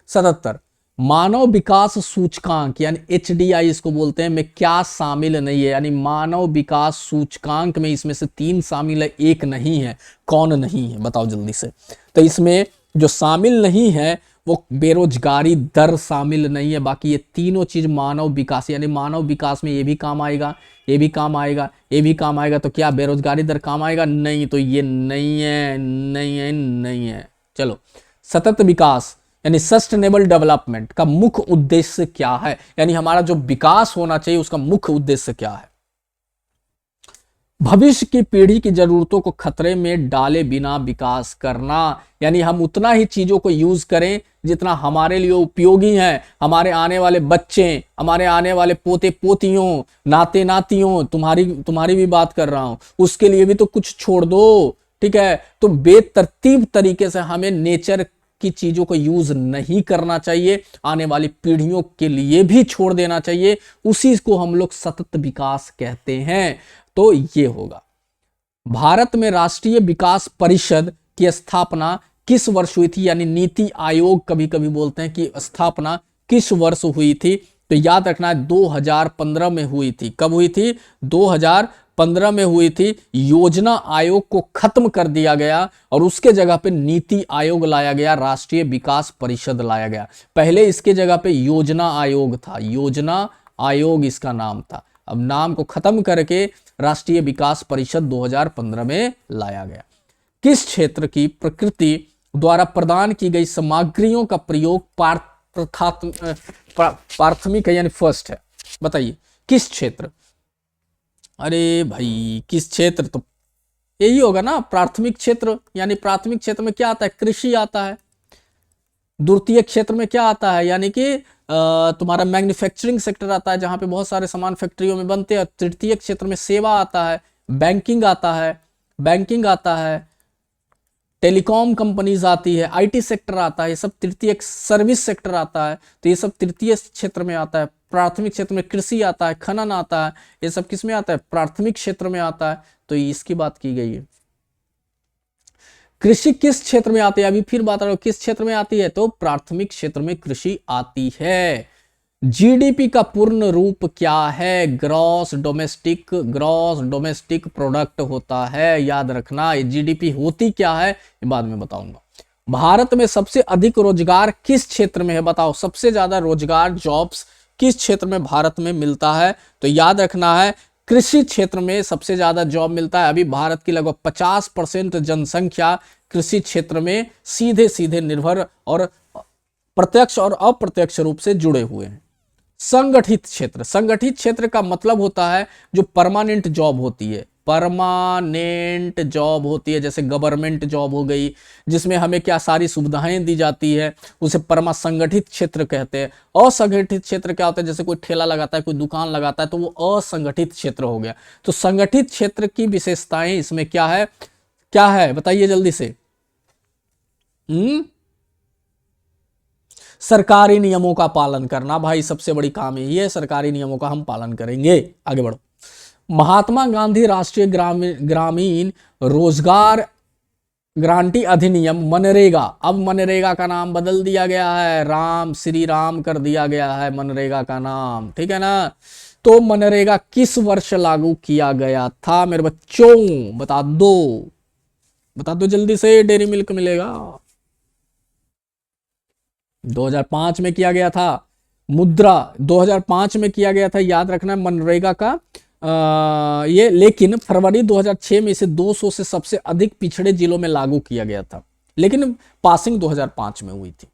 77, मानव विकास सूचकांक यानी HDI इसको बोलते हैं, में क्या शामिल नहीं है? यानी मानव विकास सूचकांक में इसमें से 3 शामिल है, एक नहीं है। कौन नहीं है बताओ जल्दी से। तो इसमें जो शामिल नहीं है वो बेरोजगारी दर शामिल नहीं है। बाकी ये तीनों चीज मानव विकास, यानी मानव विकास में ये भी काम आएगा, ये भी काम आएगा, ये भी काम आएगा। तो क्या बेरोजगारी दर काम आएगा? नहीं। तो ये नहीं है, नहीं है, नहीं है। चलो, सतत विकास यानी सस्टेनेबल डेवलपमेंट का मुख्य उद्देश्य क्या है? यानी हमारा जो विकास होना चाहिए उसका मुख्य उद्देश्य क्या है? भविष्य की पीढ़ी की जरूरतों को खतरे में डाले बिना विकास करना, यानी हम उतना ही चीजों को यूज करें जितना हमारे लिए उपयोगी है। हमारे आने वाले बच्चे, हमारे आने वाले पोते पोतियों, नाते नातियों, तुम्हारी भी बात कर रहा हूं, उसके लिए भी तो कुछ छोड़ दो, ठीक है। तो बेतरतीब तरीके से हमें नेचर की चीजों को यूज नहीं करना चाहिए, आने वाली पीढ़ियों के लिए भी छोड़ देना चाहिए। उसी को हम लोग सतत विकास कहते हैं। तो ये होगा। भारत में राष्ट्रीय विकास परिषद की स्थापना किस वर्ष हुई थी? यानी नीति आयोग कभी कभी बोलते हैं कि स्थापना किस वर्ष हुई थी? तो याद रखना है 2015 में हुई थी। कब हुई थी? 2015 2015 में हुई थी। योजना आयोग को खत्म कर दिया गया और उसके जगह पे नीति आयोग लाया गया, राष्ट्रीय विकास परिषद लाया गया। पहले इसके जगह पे योजना आयोग था, योजना आयोग इसका नाम था। अब नाम को खत्म करके राष्ट्रीय विकास परिषद 2015 में लाया गया। किस क्षेत्र की प्रकृति द्वारा प्रदान की गई सामग्रियों का प्रयोग प्राथमिक है यानी फर्स्ट है? बताइए किस क्षेत्र? अरे भाई किस क्षेत्र, तो यही होगा ना प्राथमिक क्षेत्र। यानी प्राथमिक क्षेत्र में क्या आता है? कृषि आता है। द्वितीय क्षेत्र में क्या आता है? यानी कि तुम्हारा मैन्युफैक्चरिंग सेक्टर आता है, जहां पे बहुत सारे सामान फैक्ट्रियों में बनते हैं। तृतीय क्षेत्र में सेवा आता है, बैंकिंग आता है, टेलीकॉम कंपनीज आती है, आईटी सेक्टर आता है, ये सब तृतीय। सर्विस सेक्टर आता है, तो ये सब तृतीय क्षेत्र में आता है। प्राथमिक क्षेत्र में कृषि आता है, खनन आता है, ये सब किस में आता है? प्राथमिक क्षेत्र में आता है। तो इसकी बात की गई है। कृषि किस क्षेत्र में आती है? अभी फिर बात रहा हूं किस क्षेत्र में आती है, तो प्राथमिक क्षेत्र में कृषि आती है। जीडीपी का पूर्ण रूप क्या है? ग्रॉस डोमेस्टिक प्रोडक्ट होता है, याद रखना। ये जीडीपी होती क्या है ये बाद में बताऊंगा। भारत में सबसे अधिक रोजगार किस क्षेत्र में है? बताओ सबसे ज्यादा रोजगार, जॉब्स किस क्षेत्र में भारत में मिलता है? तो याद रखना है कृषि क्षेत्र में सबसे ज्यादा जॉब मिलता है। अभी भारत की लगभग 50% जनसंख्या कृषि क्षेत्र में सीधे सीधे निर्भर और प्रत्यक्ष और अप्रत्यक्ष रूप से जुड़े हुए हैं। संगठित क्षेत्र का मतलब होता है जो परमानेंट जॉब होती है, जैसे गवर्नमेंट जॉब हो गई, जिसमें हमें क्या सारी सुविधाएं दी जाती है, उसे संगठित क्षेत्र कहते हैं। असंगठित क्षेत्र क्या होता है? जैसे कोई ठेला लगाता है, कोई दुकान लगाता है, तो वो असंगठित क्षेत्र हो गया। तो संगठित क्षेत्र की विशेषताएं इसमें क्या है बताइए जल्दी से। सरकारी नियमों का पालन करना, भाई सबसे बड़ी काम है ये, सरकारी नियमों का हम पालन करेंगे। आगे बढ़ो। महात्मा गांधी राष्ट्रीय ग्रामीण रोजगार गारंटी अधिनियम मनरेगा, अब मनरेगा का नाम बदल दिया गया है, राम श्री राम कर दिया गया है मनरेगा का नाम, ठीक है ना। तो मनरेगा किस वर्ष लागू किया गया था मेरे बच्चों? बता दो जल्दी से, डेयरी मिल्क मिलेगा। 2005 में किया गया था। मुद्रा 2005 में किया गया था, याद रखना मनरेगा का ये। लेकिन फरवरी 2006 में इसे 200 से सबसे अधिक पिछड़े जिलों में लागू किया गया था, लेकिन पासिंग 2005 में हुई थी।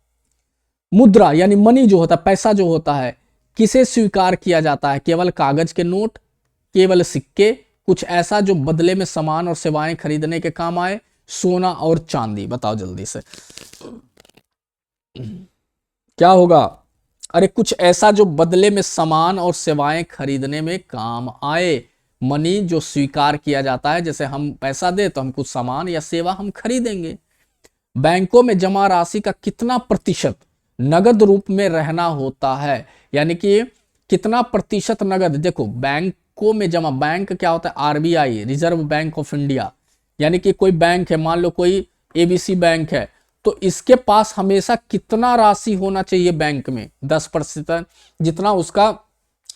मुद्रा यानी मनी जो होता है, पैसा जो होता है, किसे स्वीकार किया जाता है? केवल कागज के नोट, केवल सिक्के, कुछ ऐसा जो बदले में सामान और सेवाएं खरीदने के काम आए, सोना और चांदी? बताओ जल्दी से क्या होगा? अरे कुछ ऐसा जो बदले में सामान और सेवाएं खरीदने में काम आए। मनी जो स्वीकार किया जाता है, जैसे हम पैसा दे तो हम कुछ सामान या सेवा हम खरीदेंगे। बैंकों में जमा राशि का कितना प्रतिशत नगद रूप में रहना होता है? यानी कि कितना प्रतिशत नगद? देखो बैंकों में जमा, बैंक क्या होता है? RBI, reserve bank of India. यानी कि कोई बैंक है, मान लो कोई एबीसी बैंक है, तो इसके पास हमेशा कितना राशि होना चाहिए बैंक में? 10%। जितना उसका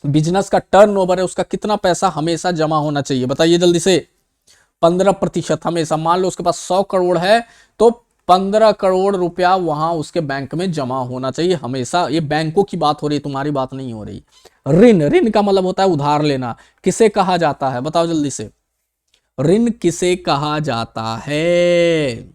बिजनेस का टर्नओवर है, उसका कितना पैसा हमेशा जमा होना चाहिए? बताइए जल्दी से। 15% हमेशा। मान लो उसके पास 100 करोड़ है, तो 15 करोड़ रुपया वहां उसके बैंक में जमा होना चाहिए हमेशा। ये बैंकों की बात हो रही है, तुम्हारी बात नहीं हो रही। ऋण का मतलब होता है उधार लेना। किसे कहा जाता है? बताओ जल्दी से। ऋण किसे कहा जाता है?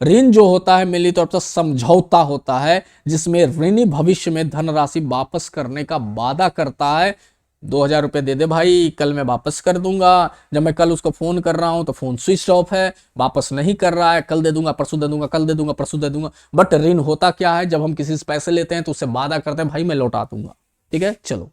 ऋण जो होता है मिली तौर पर समझौता होता है, जिसमें ऋणी भविष्य में धनराशि वापस करने का वादा करता है। 2000 रुपए दे दे भाई, कल मैं वापस कर दूंगा। जब मैं कल उसको फोन कर रहा हूं तो फोन स्विच ऑफ है, वापस नहीं कर रहा है। कल दे दूंगा, परसों दे दूंगा, कल दे दूंगा, परसों दे दूंगा। बट ऋण होता क्या है? जब हम किसी से पैसे लेते हैं तो उससे वादा करते हैं भाई मैं लौटा दूंगा, ठीक है। चलो,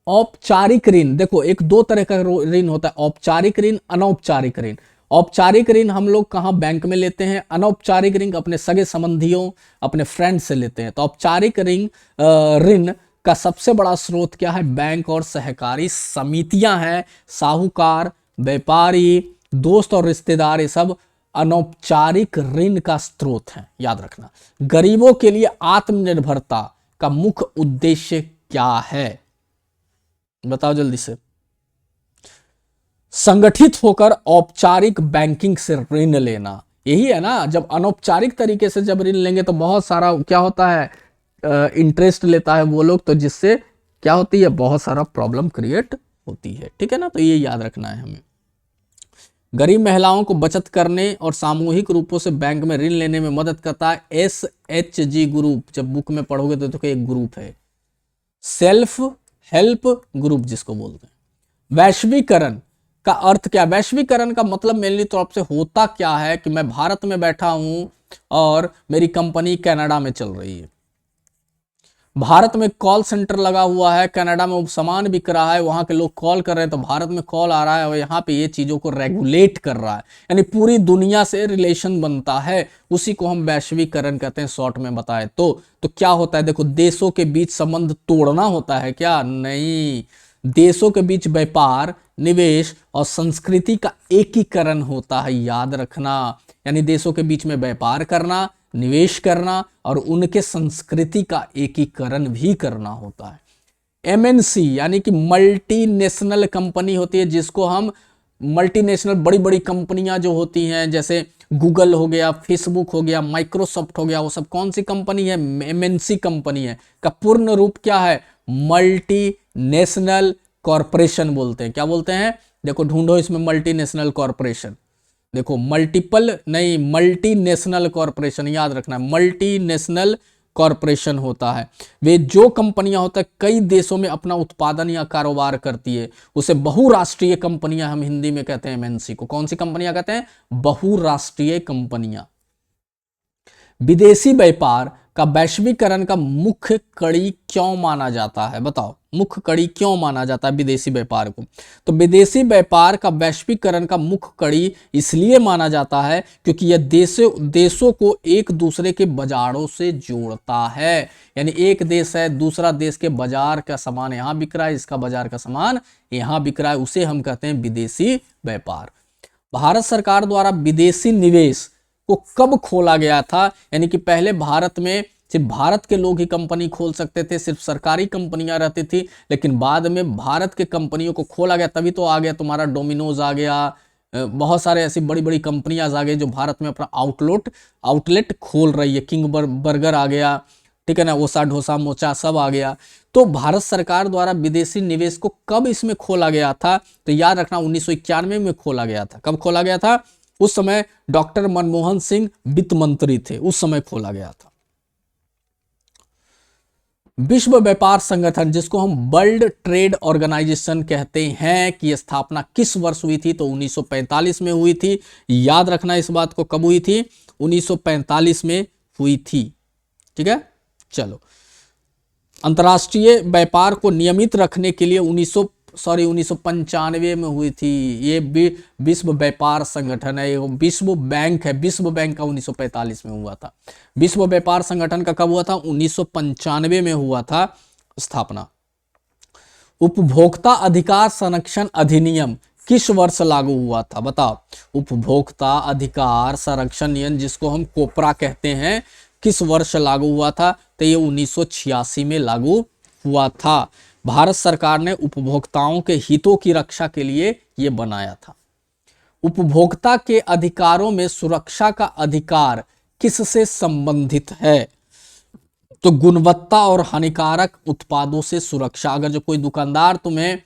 औपचारिक ऋण, देखो एक दो तरह का ऋण होता है, औपचारिक ऋण, अनौपचारिक ऋण। औपचारिक ऋण हम लोग कहां? बैंक में लेते हैं। अनौपचारिक ऋण अपने सगे संबंधियों, अपने फ्रेंड से लेते हैं। तो औपचारिक ऋण का सबसे बड़ा स्रोत क्या है? बैंक और सहकारी समितियां हैं। साहूकार, व्यापारी, दोस्त और रिश्तेदार, ये सब अनौपचारिक ऋण का स्रोत है, याद रखना। गरीबों के लिए आत्मनिर्भरता का मुख्य उद्देश्य क्या है? बताओ जल्दी से। संगठित होकर औपचारिक बैंकिंग से ऋण लेना, यही है ना। जब अनौपचारिक तरीके से जब ऋण लेंगे तो बहुत सारा क्या होता है, इंटरेस्ट लेता है वो लोग, तो जिससे क्या होती है, बहुत सारा प्रॉब्लम क्रिएट होती है, ठीक है ना। तो ये याद रखना है हमें। गरीब महिलाओं को बचत करने और सामूहिक रूपों से बैंक में ऋण लेने में मदद करता है SHG ग्रुप। जब बुक में पढ़ोगे तो एक ग्रुप है, सेल्फ हेल्प ग्रुप जिसको बोलते हैं। वैश्वीकरण का अर्थ क्या? वैश्वीकरण का मतलब मेनली तौर से होता क्या है कि मैं भारत में बैठा हूं और मेरी कंपनी कनाडा में चल रही है, भारत में कॉल सेंटर लगा हुआ है, कनाडा में वो सामान बिक रहा है, वहां के लोग कॉल कर रहे हैं, तो भारत में कॉल आ रहा है और यहाँ पे ये चीजों को रेगुलेट कर रहा है, यानी पूरी दुनिया से रिलेशन बनता है, उसी को हम वैश्वीकरण कहते हैं शॉर्ट में बताए तो क्या होता है, देखो देशों के बीच संबंध तोड़ना होता है क्या? नहीं, देशों के बीच व्यापार, निवेश और संस्कृति का एकीकरण होता है, याद रखना। यानी देशों के बीच में व्यापार करना, निवेश करना और उनके संस्कृति का एकीकरण भी करना होता है। MNC यानी कि मल्टीनेशनल कंपनी होती है, जिसको हम मल्टीनेशनल बड़ी बड़ी कंपनियां जो होती हैं, जैसे गूगल हो गया, फेसबुक हो गया, माइक्रोसॉफ्ट हो गया, वो सब कौन सी कंपनी है? MNC कंपनी है। का पूर्ण रूप क्या है? मल्टीनेशनल कॉरपोरेशन बोलते हैं। क्या बोलते हैं? देखो ढूंढो इसमें मल्टीनेशनल कॉरपोरेशन, देखो मल्टीपल नहीं, मल्टीनेशनल कॉरपोरेशन, याद रखना है, मल्टीनेशनल कॉरपोरेशन होता है वे जो कंपनियां होता है कई देशों में अपना उत्पादन या कारोबार करती है, उसे बहुराष्ट्रीय कंपनियां हम हिंदी में कहते हैं। MNC को कौन सी कंपनियां कहते हैं? बहुराष्ट्रीय कंपनियां। विदेशी व्यापार का वैश्वीकरण का मुख्य कड़ी क्यों माना जाता है? बताओ, मुख्य कड़ी क्यों माना जाता है विदेशी व्यापार को? तो विदेशी व्यापार का वैश्वीकरण का मुख्य कड़ी इसलिए माना जाता है क्योंकि यह देशों को एक दूसरे के बाजारों से जोड़ता है। यानी एक देश है, दूसरा देश के बाजार का सामान यहां बिक रहा है, इसका बाजार का सामान यहां बिक रहा है, उसे हम कहते हैं विदेशी व्यापार। भारत सरकार द्वारा विदेशी निवेश को कब खोला गया था? यानी कि पहले भारत में सिर्फ भारत के लोग ही कंपनी खोल सकते थे, सिर्फ सरकारी कंपनियां रहती थी, लेकिन बाद में भारत के कंपनियों को खोला गया, तभी तो आ गया तुम्हारा डोमिनोज आ गया, बहुत सारे ऐसी बड़ी बड़ी कंपनियां आ गई जो भारत में अपना आउटलेट खोल रही है। किंग बर्गर आ गया, ठीक है ना, ओसा डोसा मोचा सब आ गया। तो भारत सरकार द्वारा विदेशी निवेश को कब इसमें खोला गया था? तो याद रखना 1991 में खोला गया था। कब खोला गया था? उस समय डॉक्टर मनमोहन सिंह वित्त मंत्री थे, उस समय खोला गया था। विश्व व्यापार संगठन जिसको हम वर्ल्ड ट्रेड ऑर्गेनाइजेशन कहते हैं की स्थापना किस वर्ष हुई थी? तो 1945 में हुई थी। याद रखना इस बात को, कब हुई थी? 1945 में हुई थी, ठीक है। चलो, अंतर्राष्ट्रीय व्यापार को नियमित रखने के लिए 1995 में हुई थी। ये विश्व व्यापार संगठन है, विश्व बैंक है, विश्व बैंक का 1945 में हुआ था। विश्व व्यापार संगठन का कब हुआ था? 1995 में हुआ था स्थापना। उपभोक्ता अधिकार संरक्षण अधिनियम किस वर्ष लागू हुआ था? बताओ, उपभोक्ता अधिकार संरक्षण नियम जिसको हम कोपरा कहते हैं, किस वर्ष लागू हुआ था? तो ये 1986 में लागू हुआ था। भारत सरकार ने उपभोक्ताओं के हितों की रक्षा के लिए यह बनाया था। उपभोक्ता के अधिकारों में सुरक्षा का अधिकार किससे संबंधित है? तो गुणवत्ता और हानिकारक उत्पादों से सुरक्षा। अगर जो कोई दुकानदार तुम्हें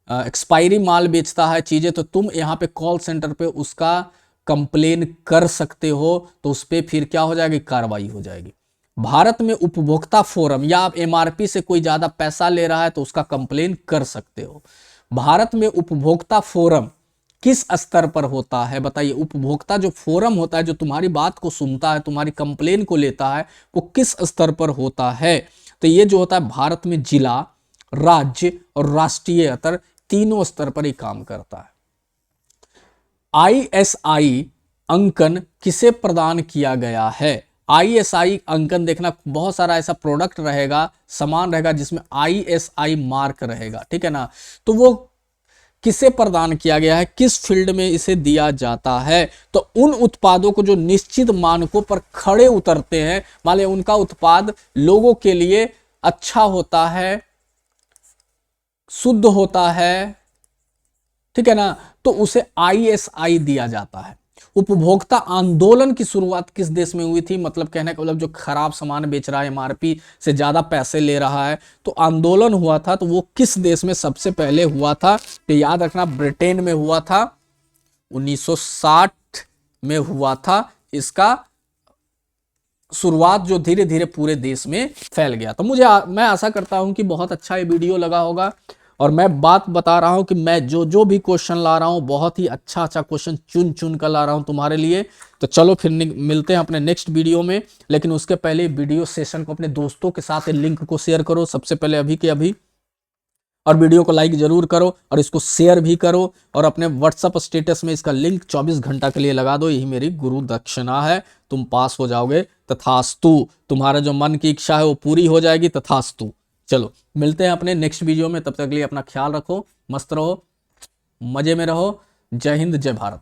एक्सपायरी माल बेचता है चीजें, तो तुम यहाँ पे कॉल सेंटर पे उसका कंप्लेन कर सकते हो, तो उस पर फिर क्या हो जाएगी? कार्रवाई हो जाएगी। भारत में उपभोक्ता फोरम, या आप MRP से कोई ज्यादा पैसा ले रहा है तो उसका कंप्लेन कर सकते हो। भारत में उपभोक्ता फोरम किस स्तर पर होता है? बताइए, उपभोक्ता जो फोरम होता है, जो तुम्हारी बात को सुनता है, तुम्हारी कंप्लेन को लेता है, वो किस स्तर पर होता है? तो ये जो होता है भारत में जिला, राज्य और राष्ट्रीय स्तर, तीनों स्तर पर ही काम करता है। ISI अंकन किसे प्रदान किया गया है? ISI अंकन देखना, बहुत सारा ऐसा प्रोडक्ट रहेगा, सामान रहेगा जिसमें ISI मार्क रहेगा, ठीक है ना। तो वो किसे प्रदान किया गया है? किस फील्ड में इसे दिया जाता है? तो उन उत्पादों को जो निश्चित मानकों पर खड़े उतरते हैं, मान लिया उनका उत्पाद लोगों के लिए अच्छा होता है, शुद्ध होता है, ठीक है ना, तो उसे ISI दिया जाता है। उपभोक्ता आंदोलन की शुरुआत किस देश में हुई थी, मतलब कहने का मतलब जो खराब सामान बेच रहा है, MRP से ज्यादा पैसे ले रहा है, तो आंदोलन हुआ था, तो वो किस देश में सबसे पहले हुआ था? तो याद रखना ब्रिटेन में हुआ था, 1960 में हुआ था इसका शुरुआत, जो धीरे धीरे पूरे देश में फैल गया। तो मैं आशा करता हूं कि बहुत अच्छा ये वीडियो लगा होगा, और मैं बात बता रहा हूं कि मैं जो भी क्वेश्चन ला रहा हूं बहुत ही अच्छा क्वेश्चन चुन चुन कर ला रहा हूं तुम्हारे लिए। तो चलो फिर मिलते हैं अपने नेक्स्ट वीडियो में, लेकिन उसके पहले वीडियो सेशन को अपने दोस्तों के साथ लिंक को शेयर करो सबसे पहले, अभी के अभी, और वीडियो को लाइक जरूर करो और इसको शेयर भी करो, और अपने व्हाट्सएप स्टेटस में इसका लिंक 24 घंटा के लिए लगा दो। यही मेरी गुरु दक्षिणा है, तुम पास हो जाओगे तथास्तु, तुम्हारा जो मन की इच्छा है वो पूरी हो जाएगी तथास्तु। चलो मिलते हैं अपने नेक्स्ट वीडियो में, तब तक के लिए अपना ख्याल रखो, मस्त रहो, मजे में रहो। जय हिंद, जय भारत।